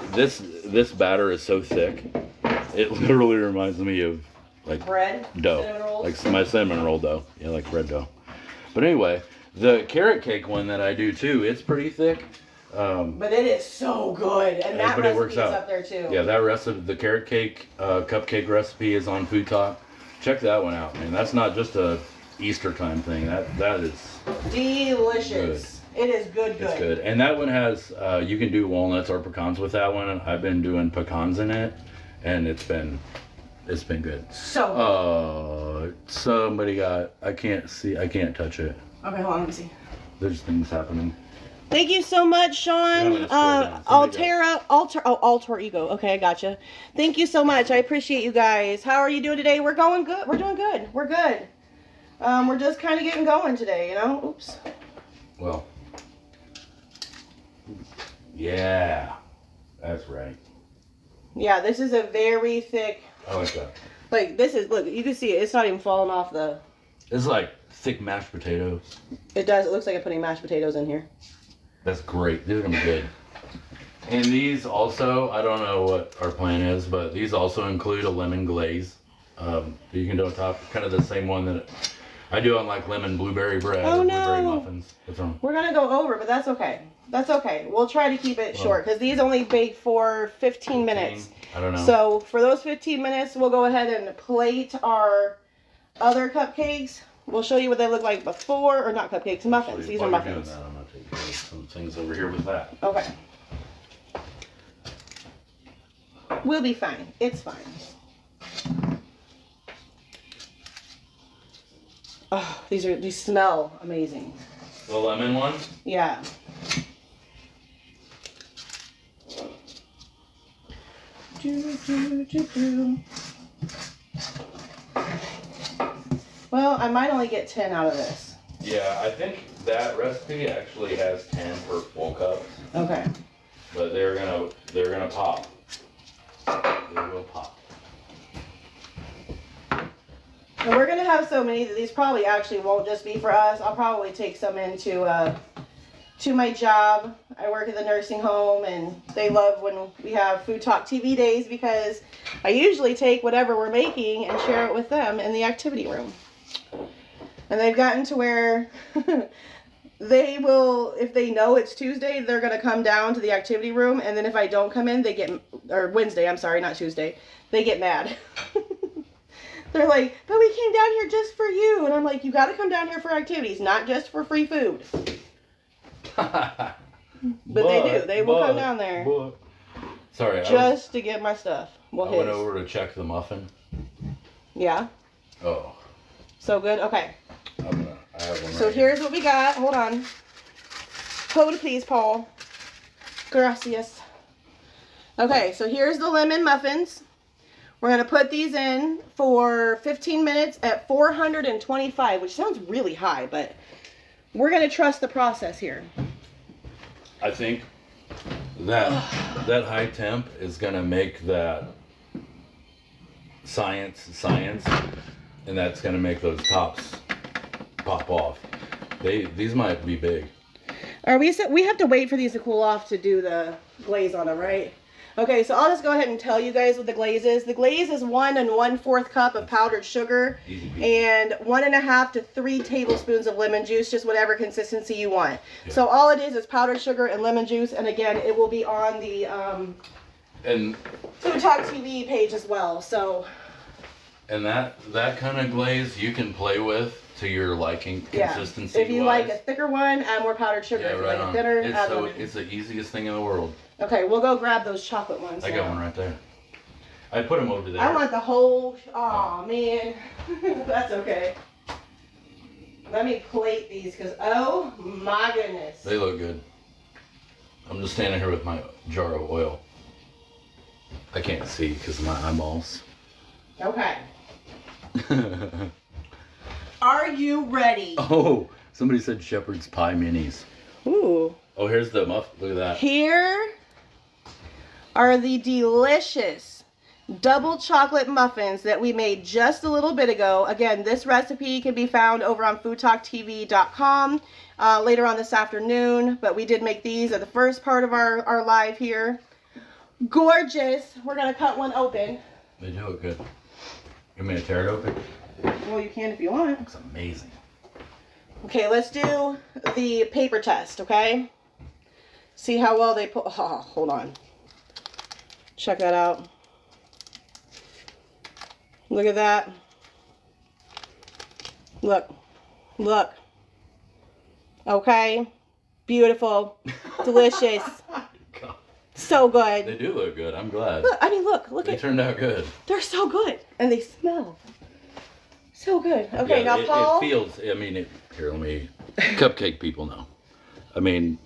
batter is so thick. It literally reminds me of like bread dough, cinnamon rolls? like my cinnamon roll dough. Yeah, like bread dough. But anyway, the carrot cake one that I do too, it's pretty thick. But it is so good, and that but it recipe works is out. up there too. Yeah, that recipe, the carrot cake cupcake recipe is on FoodTok. Check that one out, man. That's not just a Easter time thing. That is delicious. Good. It is good. It's good, and that one has you can do walnuts or pecans with that one. I've been doing pecans in it, and it's been good. So. Somebody got. I can't touch it. Okay, hold on. Let me see. There's things happening. Thank you so much, Sean. Alter Ego. Okay, I gotcha. Thank you so much. I appreciate you guys. How are you doing today? We're going good. We're doing good. We're good. We're just kind of getting going today, you know? Oops. Well. Yeah. That's right. Yeah, this is a very thick. I like that. Like, this is, look, you can see it. It's not even falling off the. It's like thick mashed potatoes. It does. It looks like I'm putting mashed potatoes in here. That's great. These are going to be good. And these also, I don't know what our plan is, but these also include a lemon glaze. You can do on top, kind of the same one that I do on like lemon blueberry bread or blueberry muffins. What's wrong? We're going to go over, but that's okay. That's okay. We'll try to keep it short because these only bake for 15 minutes. I don't know. So for those 15 minutes, we'll go ahead and plate our other cupcakes. We'll show you what they look like before, or not cupcakes, muffins. These are muffins. I'm going to take care of some things over here with that. Okay. We'll be fine. It's fine. Oh, these smell amazing. The lemon one? Yeah. Well, I might only get 10 out of this. Yeah, I think that recipe actually has 10 per full cup. Okay. But they're gonna pop. They will pop. And we're gonna have so many that these probably actually won't just be for us. I'll probably take some into to my job. I work at the nursing home, and they love when we have FoodTokTV days because I usually take whatever we're making and share it with them in the activity room. And they've gotten to where they will, if they know it's Tuesday, they're going to come down to the activity room, and then if I don't come in, they get, or Wednesday, I'm sorry, not Tuesday, they get mad. They're like, but we came down here just for you. And I'm like, you got to come down here for activities, not just for free food. But they do. They will come down there. Sorry. Just to get my stuff. Well, I went over to check the muffin. Yeah. Oh. So good? Okay. I have one So here's what we got. Hold on. Hold please, Paul. Gracias. Okay, so here's the lemon muffins. We're going to put these in for 15 minutes at 425, which sounds really high, but we're going to trust the process here. I think that that high temp is going to make that science, and that's going to make those tops pop off. These might be big. We have to wait for these to cool off to do the glaze on them, right? Okay, so I'll just go ahead and tell you guys what the glaze is. The glaze is 1 1/4 cup of powdered sugar and 1 1/2 to 3 tablespoons of lemon juice, just whatever consistency you want. Yeah. So all it is powdered sugar and lemon juice, and again, it will be on the FoodTokTV page as well. So. And that kind of glaze you can play with to your liking, consistency. If you like a thicker one, add more powdered sugar. Yeah, if you right like it thinner, add lemon. It's the easiest thing in the world. Okay, we'll go grab those chocolate ones. I got one right there. I put them over there. I want the whole. Oh man, that's okay. Let me plate these because oh my goodness. They look good. I'm just standing here with my jar of oil. I can't see because of my eyeballs. Okay. Are you ready? Oh, somebody said shepherd's pie minis. Ooh. Oh, here's the muff. Look at that. Here are the delicious double chocolate muffins that we made just a little bit ago. Again, this recipe can be found over on foodtoktv.com later on this afternoon, but we did make these at the first part of our live here. Gorgeous. We're going to cut one open. They do look good. You want me to tear it open? Well, you can if you want. Looks amazing. Okay, let's do the paper test, okay? See how well they put. Oh, hold on. Check that out. Look at that. Look. Look. Okay. Beautiful. Delicious. God. So good. They do look good. I'm glad. Look, I mean, look They turned out good. They're so good. And they smell so good. Okay, yeah, now Paul. It feels, I mean, here, let me, cupcake people know. I mean,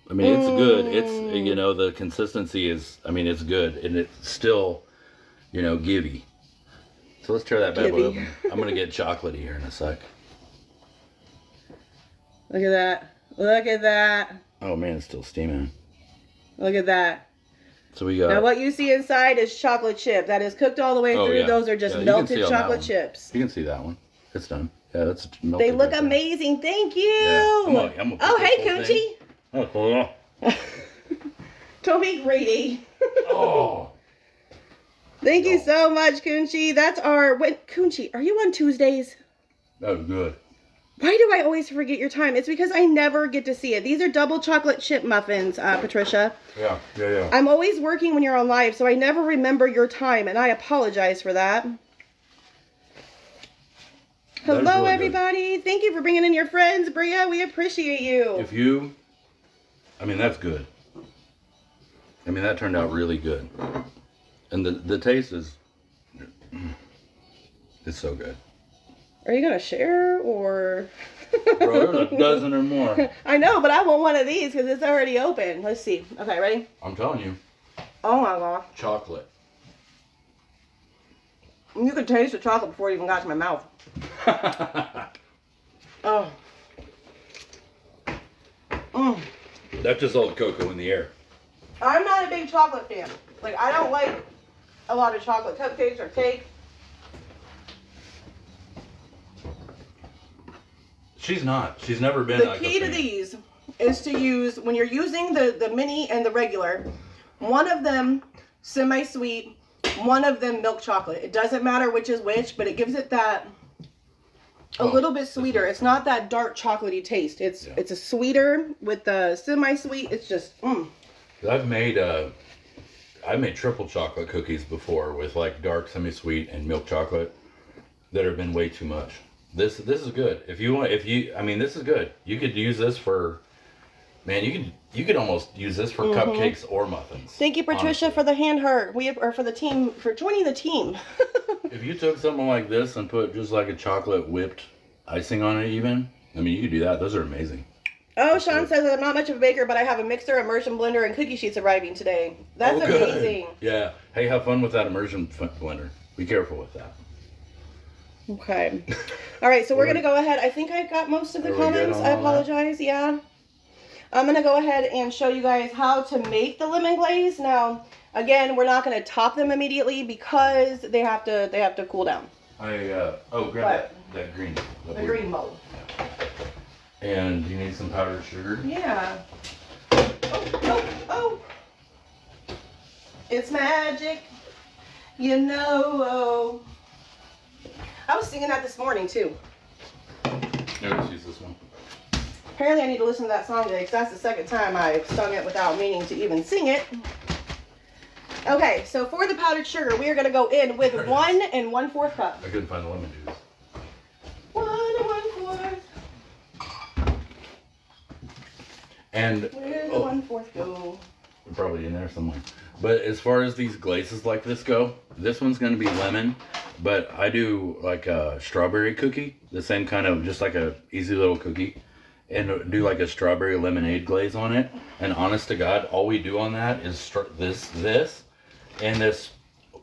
it's good. It's, you know, the consistency is, I mean, it's good. And it's still, you know, givey. So let's tear that bad boy open. I'm going to get chocolatey here in a sec. Look at that. Look at that. Oh, man, it's still steaming. Look at that. So we got. Now what you see inside is chocolate chip. That is cooked all the way through. Yeah. Those are just melted chocolate chips. You can see that one. It's done. Yeah, that's melted. They look amazing. Thank you. Yeah. I'm gonna oh, hey, Coochie. Oh, cool. Don't be greedy. Oh. Thank you so much, Coochie. That's our. Coochie, are you on Tuesdays? That was good. Why do I always forget your time? It's because I never get to see it. These are double chocolate chip muffins, Patricia. Yeah. I'm always working when you're on live, so I never remember your time, and I apologize for that. Hello, really everybody. Good. Thank you for bringing in your friends, Bria. We appreciate you. I mean, that's good. I mean, that turned out really good. And the taste is, it's so good. Are you going to share, or? Bro, there's a dozen or more. I know, but I want one of these because it's already open. Let's see. Okay, ready? I'm telling you. Oh, my God. Chocolate. You could taste the chocolate before it even got to my mouth. Oh. That's just all the cocoa in the air. I'm not a big chocolate fan. Like, I don't like a lot of chocolate cupcakes or cake. She's not. She's never been. The key to these is to use, when you're using the mini and the regular, one of them semi-sweet, one of them milk chocolate. It doesn't matter which is which, but it gives it that a little bit sweeter. It's not that dark chocolatey taste. It's a sweeter with the semi-sweet. It's just I've made triple chocolate cookies before with like dark semi-sweet and milk chocolate that have been way too much. This is good. This is good. You could use this for, man, you could almost use this for cupcakes or muffins. Thank you, Patricia, honestly, for the hand hurt. For the team, for joining the team. If you took something like this and put just like a chocolate whipped icing on it even, I mean, you could do that. Those are amazing. Oh, Sean says I'm not much of a baker, but I have a mixer, immersion blender, and cookie sheets arriving today. That's amazing. Yeah. Hey, have fun with that immersion blender. Be careful with that. Okay. All right, so we're going to go ahead. I think I got most of the comments. I apologize. Yeah. I'm going to go ahead and show you guys how to make the lemon glaze. Now, again, we're not going to top them immediately because they have to cool down. Grab that green. The green bowl. Yeah. And you need some powdered sugar. Yeah. Oh. It's magic. You know. I was singing that this morning too. Yeah, let's use this one. Apparently I need to listen to that song today because that's the second time I've sung it without meaning to even sing it. Okay, so for the powdered sugar, we are going to go in with 1 1/4 cup. I couldn't find the lemon juice. 1 1/4. And where's the 1/4 go? Probably in there somewhere. But as far as these glazes like this go, this one's going to be lemon, but I do like a strawberry cookie, the same kind of, just like a easy little cookie, and do like a strawberry lemonade glaze on it. And honest to God, all we do on that is this and this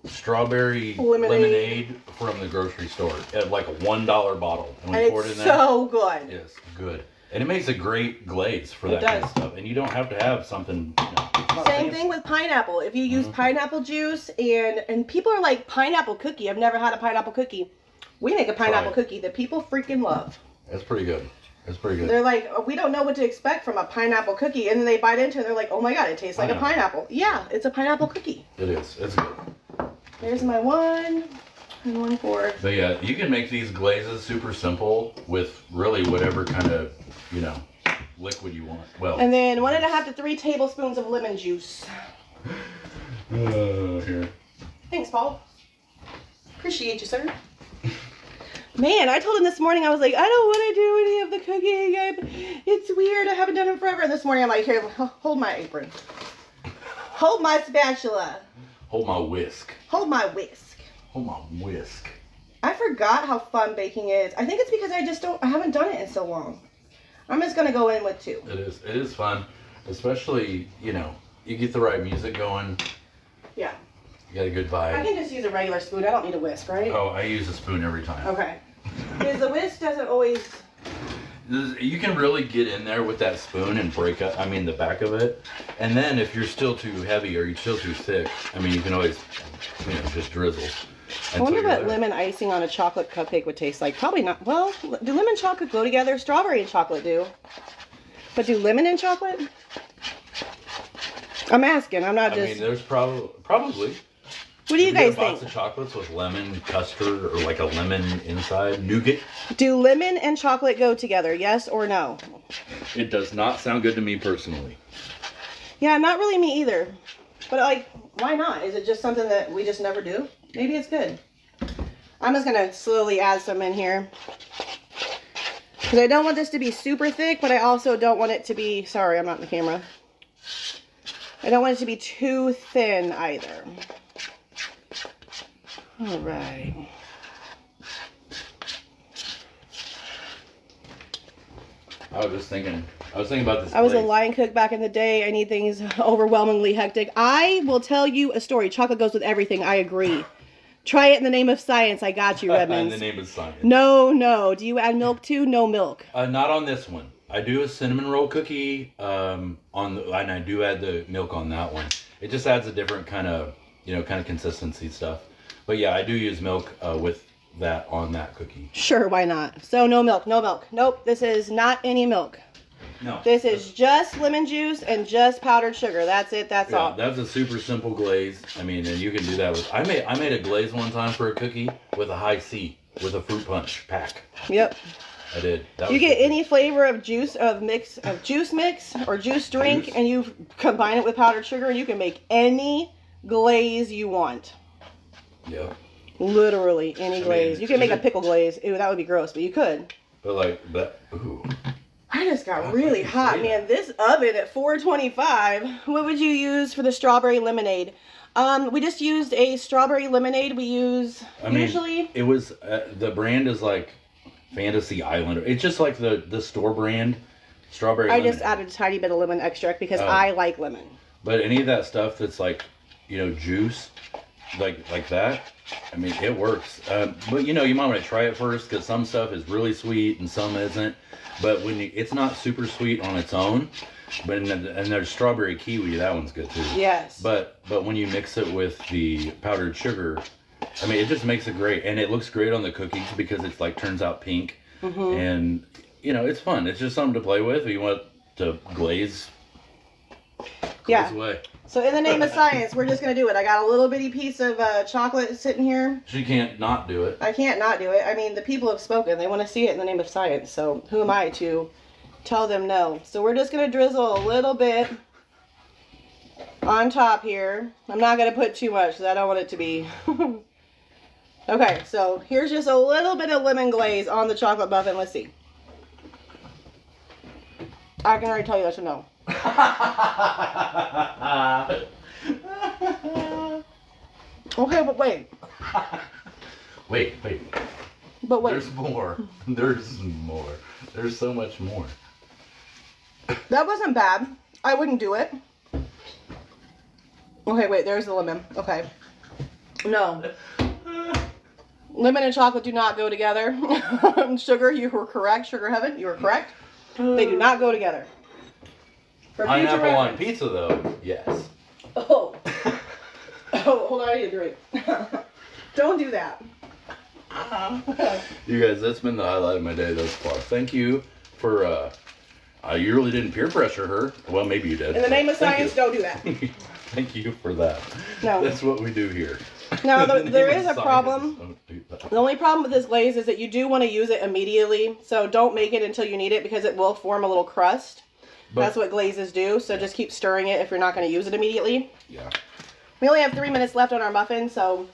strawberry lemonade from the grocery store at like a $1 bottle, and we pour it in there. So good. Yes, good. And it makes a great glaze for that kind of stuff. And you don't have to have something, Same thing with pineapple. If you use pineapple juice and people are like, pineapple cookie. I've never had a pineapple cookie. We make a pineapple cookie that people freaking love. It's pretty good. It's pretty good. They're like, we don't know what to expect from a pineapple cookie. And then they bite into it and they're like, oh my God, it tastes like a pineapple. Yeah, it's a pineapple cookie. It is. It's good. There's my 1 1/4. But yeah, you can make these glazes super simple with really whatever kind of, liquid you want. Well, and then 1 1/2 to 3 tablespoons of lemon juice. Here. Thanks, Paul. Appreciate you, sir. Man, I told him this morning, I was like, I don't want to do any of the cooking. It's weird. I haven't done it forever. And this morning, I'm like, here, hold my apron. Hold my spatula. Hold my whisk. Hold my whisk. Hold my whisk. I forgot how fun baking is. I think it's because I haven't done it in so long. I'm just going to go in with 2. It is fun. Especially, you get the right music going. Yeah. You got a good vibe. I can just use a regular spoon. I don't need a whisk, right? Oh, I use a spoon every time. Okay. Because the whisk doesn't always... You can really get in there with that spoon and break up, the back of it. And then if you're still too heavy or you're still too thick, you can always, just drizzle. I wonder what lemon icing on a chocolate cupcake would taste like. Probably not. Well, do lemon and chocolate go together? Strawberry and chocolate do. But do lemon and chocolate? I'm asking. I'm not just... there's probably. What do you guys think? Box of chocolates with lemon custard or like a lemon inside nougat. Do lemon and chocolate go together? Yes or no? It does not sound good to me personally. Yeah, not really me either. But why not? Is it just something that we just never do? Maybe it's good. I'm just gonna slowly add some in here. Because I don't want this to be super thick, but I also don't want it to be, sorry, I'm not in the camera. I don't want it to be too thin either. All right. I was thinking about this. I was a line cook back in the day. I need things overwhelmingly hectic. I will tell you a story. Chocolate goes with everything. I agree. Try it in the name of science. I got you, Redmonds. In the name of science. No. Do you add milk too? No milk. Not on this one. I do a cinnamon roll cookie and I do add the milk on that one. It just adds a different kind of consistency stuff. But yeah, I do use milk with that on that cookie. Sure, why not? So no milk. Nope, this is not any milk. No. This is just lemon juice and just powdered sugar. That's it. That's all. That's a super simple glaze. And you can do that with... I made a glaze one time for a cookie with a high C with a fruit punch pack. Yep. I did. You get any flavor of juice mix or juice drink, and you combine it with powdered sugar, and you can make any glaze you want. Yeah. Literally any glaze. You can make a pickle glaze. Ew, that would be gross, but you could. Ooh. I just got really hot, man. This oven at 425. What would you use for the strawberry lemonade? We just used a strawberry lemonade. We use usually. It was the brand is like Fantasy Islander. It's just like the store brand, Strawberry. I just added a tiny bit of lemon extract because I like lemon. But any of that stuff that's like, you know, juice, like that, I mean, it works. But you know, you might want to try it first because some stuff is really sweet and some isn't. But when it's not super sweet on its own, but and there's strawberry kiwi, that one's good too. Yes. But when you mix it with the powdered sugar, I mean, it just makes it great, and it looks great on the cookies because it's like turns out pink, and you know, it's fun. It's just something to play with. If you want to glaze away. So in the name of science, we're just going to do it. I got a little bitty piece of chocolate sitting here. She can't not do it. I can't not do it. I mean, the people have spoken. They want to see it in the name of science. So who am I to tell them no? So we're just going to drizzle a little bit on top here. I'm not going to put too much because I don't want it to be... Okay, so here's just a little bit of lemon glaze on the chocolate muffin. Let's see. I can already tell you that's a no. Okay, but wait. Wait. But wait. There's more. There's more. There's so much more. That wasn't bad. I wouldn't do it. Okay, wait. There's the lemon. Okay. No. Lemon and chocolate do not go together. Sugar, you were correct. Sugar heaven, you were correct. They do not go together. Pineapple on pizza, though, yes. Oh. Oh, hold on, I need a drink. Don't do that. You guys, that's been the highlight of my day thus far. Thank you for, you really didn't peer pressure her. Well, maybe you did. In the name of science, don't do that. Thank you for that. No. That's what we do here. Now, there is a problem. The only problem with this glaze is that you do want to use it immediately. So don't make it until you need it because it will form a little crust. That's what glazes do. So just keep stirring it if you're not going to use it immediately. Yeah. We only have 3 minutes left on our muffin, so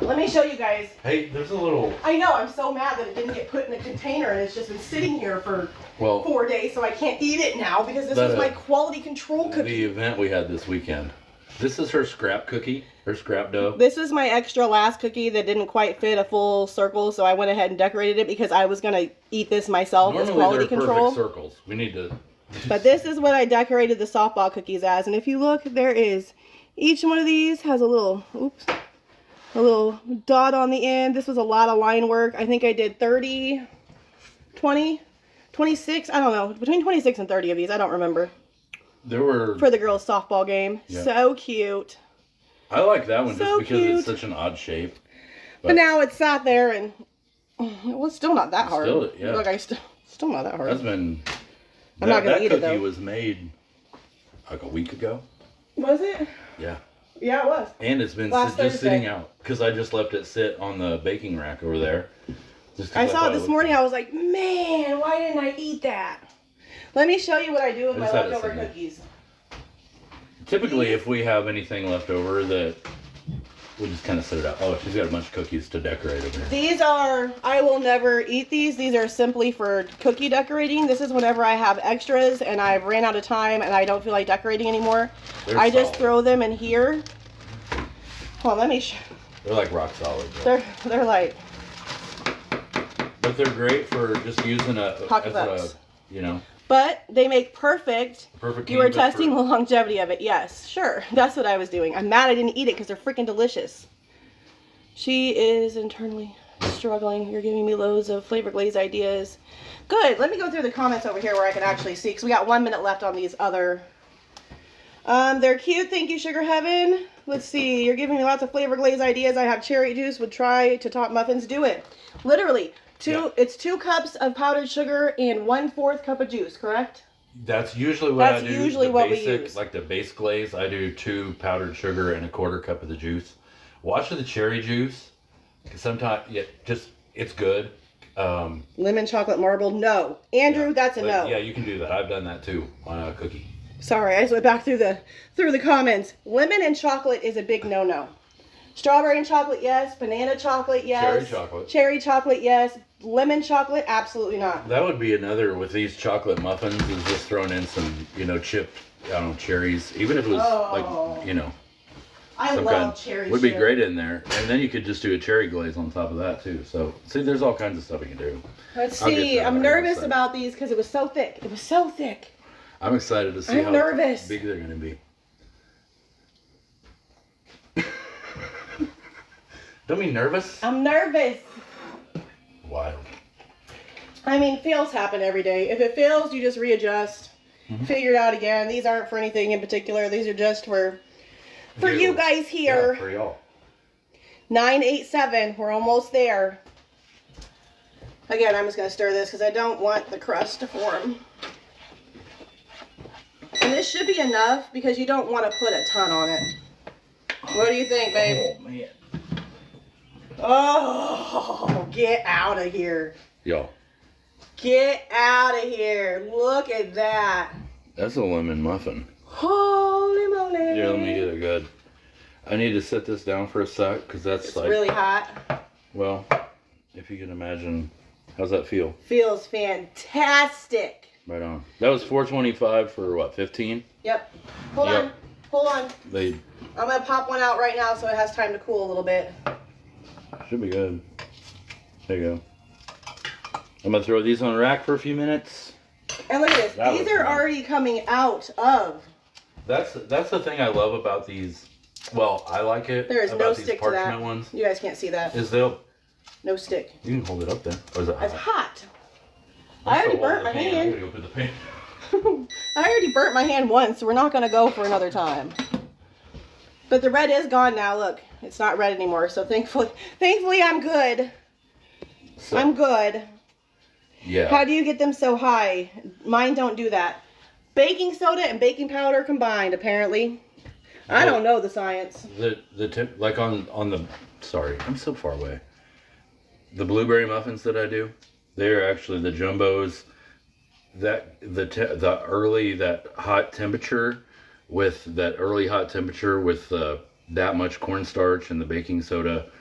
let me show you guys. Hey, there's a little... I know, I'm so mad that it didn't get put in a container and it's just been sitting here for 4 days, so I can't eat it now because this was my quality control cookie. The event we had this weekend. This is her scrap cookie, her scrap dough. This is my extra last cookie that didn't quite fit a full circle, so I went ahead and decorated it because I was going to eat this myself as quality control. Perfect circles. We need to... But this is what I decorated the softball cookies as, and if you look, there is... Each one of these has a little, a little dot on the end. This was a lot of line work. I think I did 30, 20, 26, I don't know, between 26 and 30 of these. I don't remember. There were... For the girls' softball game. Yeah. So cute. I like that one so just because cute. It's such an odd shape. But now it's sat there and it was still not that hard. Still, yeah. Look, still not that hard. That's been... I'm not going to eat it, though. That cookie was made like a week ago. Was it? Yeah. Yeah, it was. And it's been just sitting out because I just left it sit on the baking rack over there. I saw it this morning. I was like, man, why didn't I eat that? Let me show you what I do with my leftover cookies. Typically, if we have anything left over, that we'll just kind of set it out. Oh, she's got a bunch of cookies to decorate over here. These are, I will never eat these. These are simply for cookie decorating. This is whenever I have extras and I've ran out of time and I don't feel like decorating anymore. I just throw them in here. Hold on, let me show. They're like rock solid. Bro. They're like. But they're great for just using you know. But they make perfect. You were testing the longevity of it. Yes, sure. That's what I was doing. I'm mad I didn't eat it because they're freaking delicious. She is internally struggling. You're giving me loads of flavor glaze ideas. Good. Let me go through the comments over here where I can actually see because we got 1 minute left on these other. They're cute. Thank you, Sugar Heaven. Let's see. You're giving me lots of flavor glaze ideas. I have cherry juice. Would try to top muffins. Do it. Literally. It's 2 cups of powdered sugar and 1/4 cup of juice, correct? That's usually what I do. That's usually what we use. Like the base glaze, I do 2 powdered sugar and 1/4 cup of the juice. Watch for the cherry juice, because sometimes, it's good. Lemon chocolate marble, no. Andrew, that's a no. Yeah, you can do that. I've done that too on a cookie. Sorry, I just went back through the comments. Lemon and chocolate is a big no-no. Strawberry and chocolate, yes. Banana chocolate, yes. Cherry chocolate. Cherry chocolate, yes. Lemon chocolate, absolutely not. That would be another with these chocolate muffins is just throwing in some, chipped, cherries. Even if it was I love cherry would be chip. great in there. And then you could just do a cherry glaze on top of that too. So see, there's all kinds of stuff you can do. Let's see. I'm nervous about these because it was so thick. It was so thick. I'm excited to see how big they're going to be. Don't be nervous. I'm nervous. Wild. I mean, fails happen every day. If it fails, you just readjust. Figure it out again. These aren't for anything in particular. These are just for you guys here. Yeah, for y'all. 987. We're almost there. Again, I'm just going to stir this because I don't want the crust to form. And this should be enough because you don't want to put a ton on it. What do you think, babe? Oh, man. Oh, get out of here. Y'all. Get out of here. Look at that. That's a lemon muffin. Holy moly. Here, let me get it good. I need to set this down for a sec because that's It's really hot. Well, if you can imagine, how's that feel? Feels fantastic. Right on. That was $4.25 for what, 15? Yep. Hold on. Hold on. I'm going to pop one out right now so it has time to cool a little bit. Should be good. There you go. I'm going to throw these on a rack for a few minutes. And look at this. These are already coming out of. That's the thing I love about these. Well, I like it. There is no stick to that. Ones, you guys can't see that. is they'll. No stick. You can hold it up there. Or is it hot? It's hot. I already burnt my hand. I'm gonna go put the pan. I already burnt my hand once, so we're not going to go for another time. But the red is gone now. Look, it's not red anymore. So thankfully I'm good. So, I'm good. Yeah. How do you get them so high? Mine don't do that. Baking soda and baking powder combined, apparently. I don't know the science. The tip, like on the. Sorry, I'm so far away. The blueberry muffins that I do, they're actually the jumbos. That the early hot temperature with that much cornstarch and the baking soda.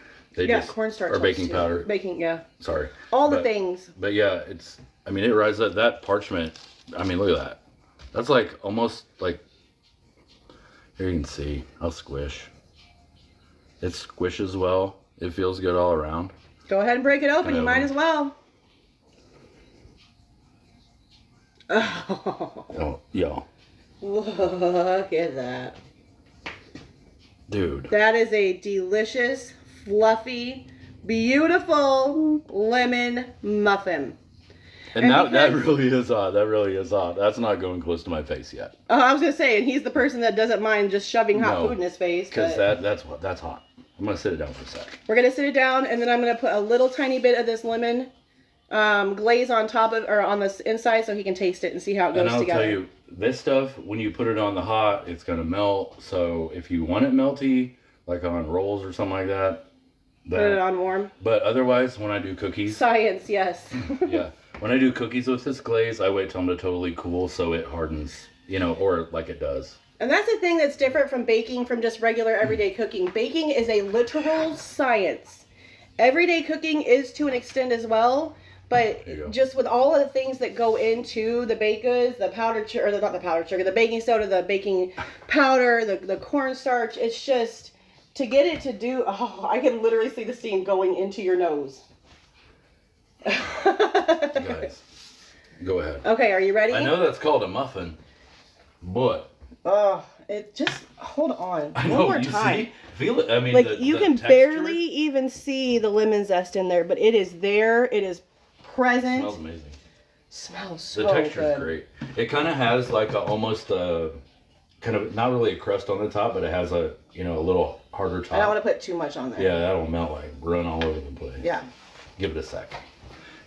Cornstarch or baking too. powder. Baking, yeah. Sorry. All the things. But yeah, I mean, it rises up that parchment. I mean, look at that. That's like almost like. Here you can see. I'll squish. It squishes well. It feels good all around. Go ahead and break it open. You might as well. Oh, y'all. Look at that. Dude. That is a delicious, fluffy, beautiful lemon muffin. And that really is odd. That really is odd. That's not going close to my face yet. I was going to say, and he's the person that doesn't mind just shoving hot food in his face. Because that's hot. I'm going to sit it down for a sec. We're going to sit it down, and then I'm going to put a little tiny bit of this lemon glaze on top of, or on the inside, so he can taste it and see how it goes together. And I'll tell you, this stuff, when you put it on the hot, it's going to melt. So if you want it melty, like on rolls or something like that. Put it on warm. But otherwise, when I do cookies. Science, yes. Yeah. When I do cookies with this glaze, I wait till them to totally cool so it hardens, or like it does. And that's the thing that's different from baking from just regular everyday cooking. Baking is a literal science. Everyday cooking is to an extent as well, but just with all of the things that go into the baked goods, the powdered sugar, or not the powdered sugar, the baking soda, the baking powder, the cornstarch, it's just to get it to do, I can literally see the steam going into your nose. Guys, go ahead. Okay, are you ready? I know that's called a muffin, but it just hold on. I know, one more time. See? Feel it. I mean, like you can barely even see the lemon zest in there, but it is there. It is present. It smells amazing. Smells so good. The texture good. Is great. It kind of has like almost kind of not really a crust on the top, but it has a a little harder top. I don't want to put too much on there. Yeah, that'll melt like run all over the place. Yeah. Give it a sec.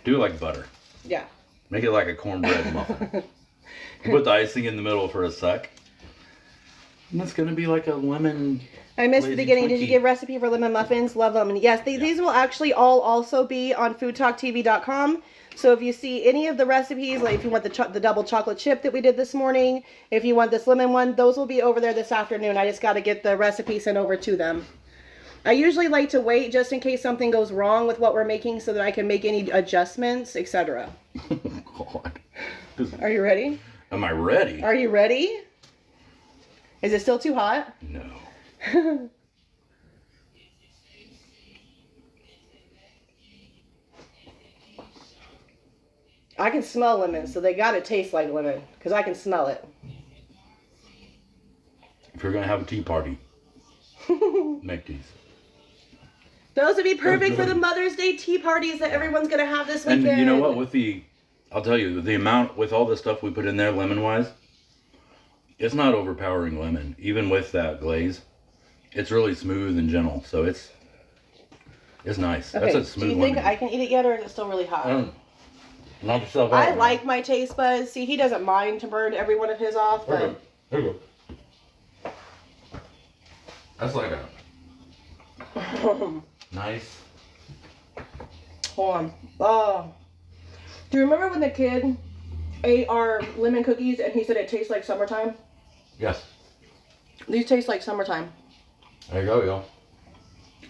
Do it like butter. Yeah. Make it like a cornbread muffin. Put the icing in the middle for a sec. And it's going to be like a lemon. I missed the beginning. Twinkie. Did you give recipe for lemon muffins? Love them. And yes, these will actually all also be on FoodTokTV.com. So if you see any of the recipes, like if you want the double chocolate chip that we did this morning, if you want this lemon one, those will be over there this afternoon. I just got to get the recipe sent over to them. I usually like to wait just in case something goes wrong with what we're making so that I can make any adjustments, etc. God. Are you ready? Am I ready? Are you ready? Is it still too hot? No. I can smell lemon, so they gotta taste like lemon, because I can smell it. If you're gonna have a tea party, make these. Those would be perfect for the Mother's Day tea parties that everyone's gonna have this weekend. And you know what? I'll tell you, the amount, with all the stuff we put in there lemon-wise, it's not overpowering lemon. Even with that glaze, it's really smooth and gentle. So it's nice. Okay, That's a smooth do you think lemon. I can eat it yet, or is it still really hot? Knock yourself out. I like my taste buds. See, he doesn't mind to burn every one of his off, but... There you go. That's like a nice. Hold on. Oh. Do you remember when the kid ate our lemon cookies and he said it tastes like summertime? Yes. These taste like summertime. There you go, y'all.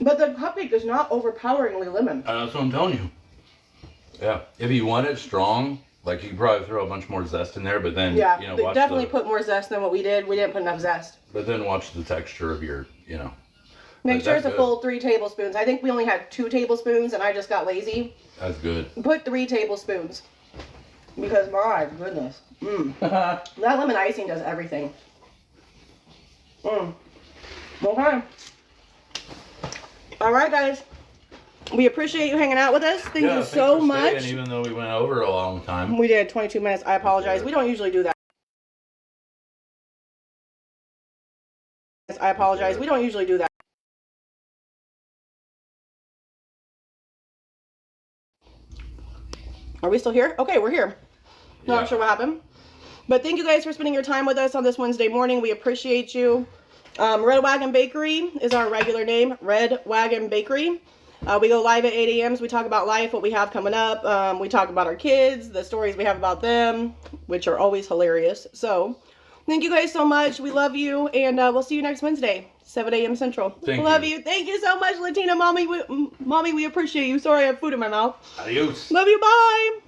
But the cupcake is not overpoweringly lemon. That's what I'm telling you. Yeah. If you want it strong, like you could probably throw a bunch more zest in there, but then Yeah, you know, they watch definitely put more zest than what we did. We didn't put enough zest. But then watch the texture of your, you know. Make sure it's a good. full 3 tablespoons. I think we only had 2 tablespoons and I just got lazy. That's good. Put 3 tablespoons. Because my goodness. That lemon icing does everything. Okay. Alright guys. We appreciate you hanging out with us. Thank you so much. And even though we went over a long time. We did 22 minutes. I apologize. We don't usually do that. I apologize. We don't usually do that. Are we still here? Okay, we're here. Not sure what happened. But thank you guys for spending your time with us on this Wednesday morning. We appreciate you. Red Wagon Bakery is our regular name. Red Wagon Bakery. We go live at 8 a.m. So we talk about life, what we have coming up. We talk about our kids, the stories we have about them, which are always hilarious. So thank you guys so much. We love you. And we'll see you next Wednesday, 7 a.m. Central. Love you. Thank you so much, Latina Mommy. Mommy, we appreciate you. Sorry, I have food in my mouth. Adios. Love you. Bye.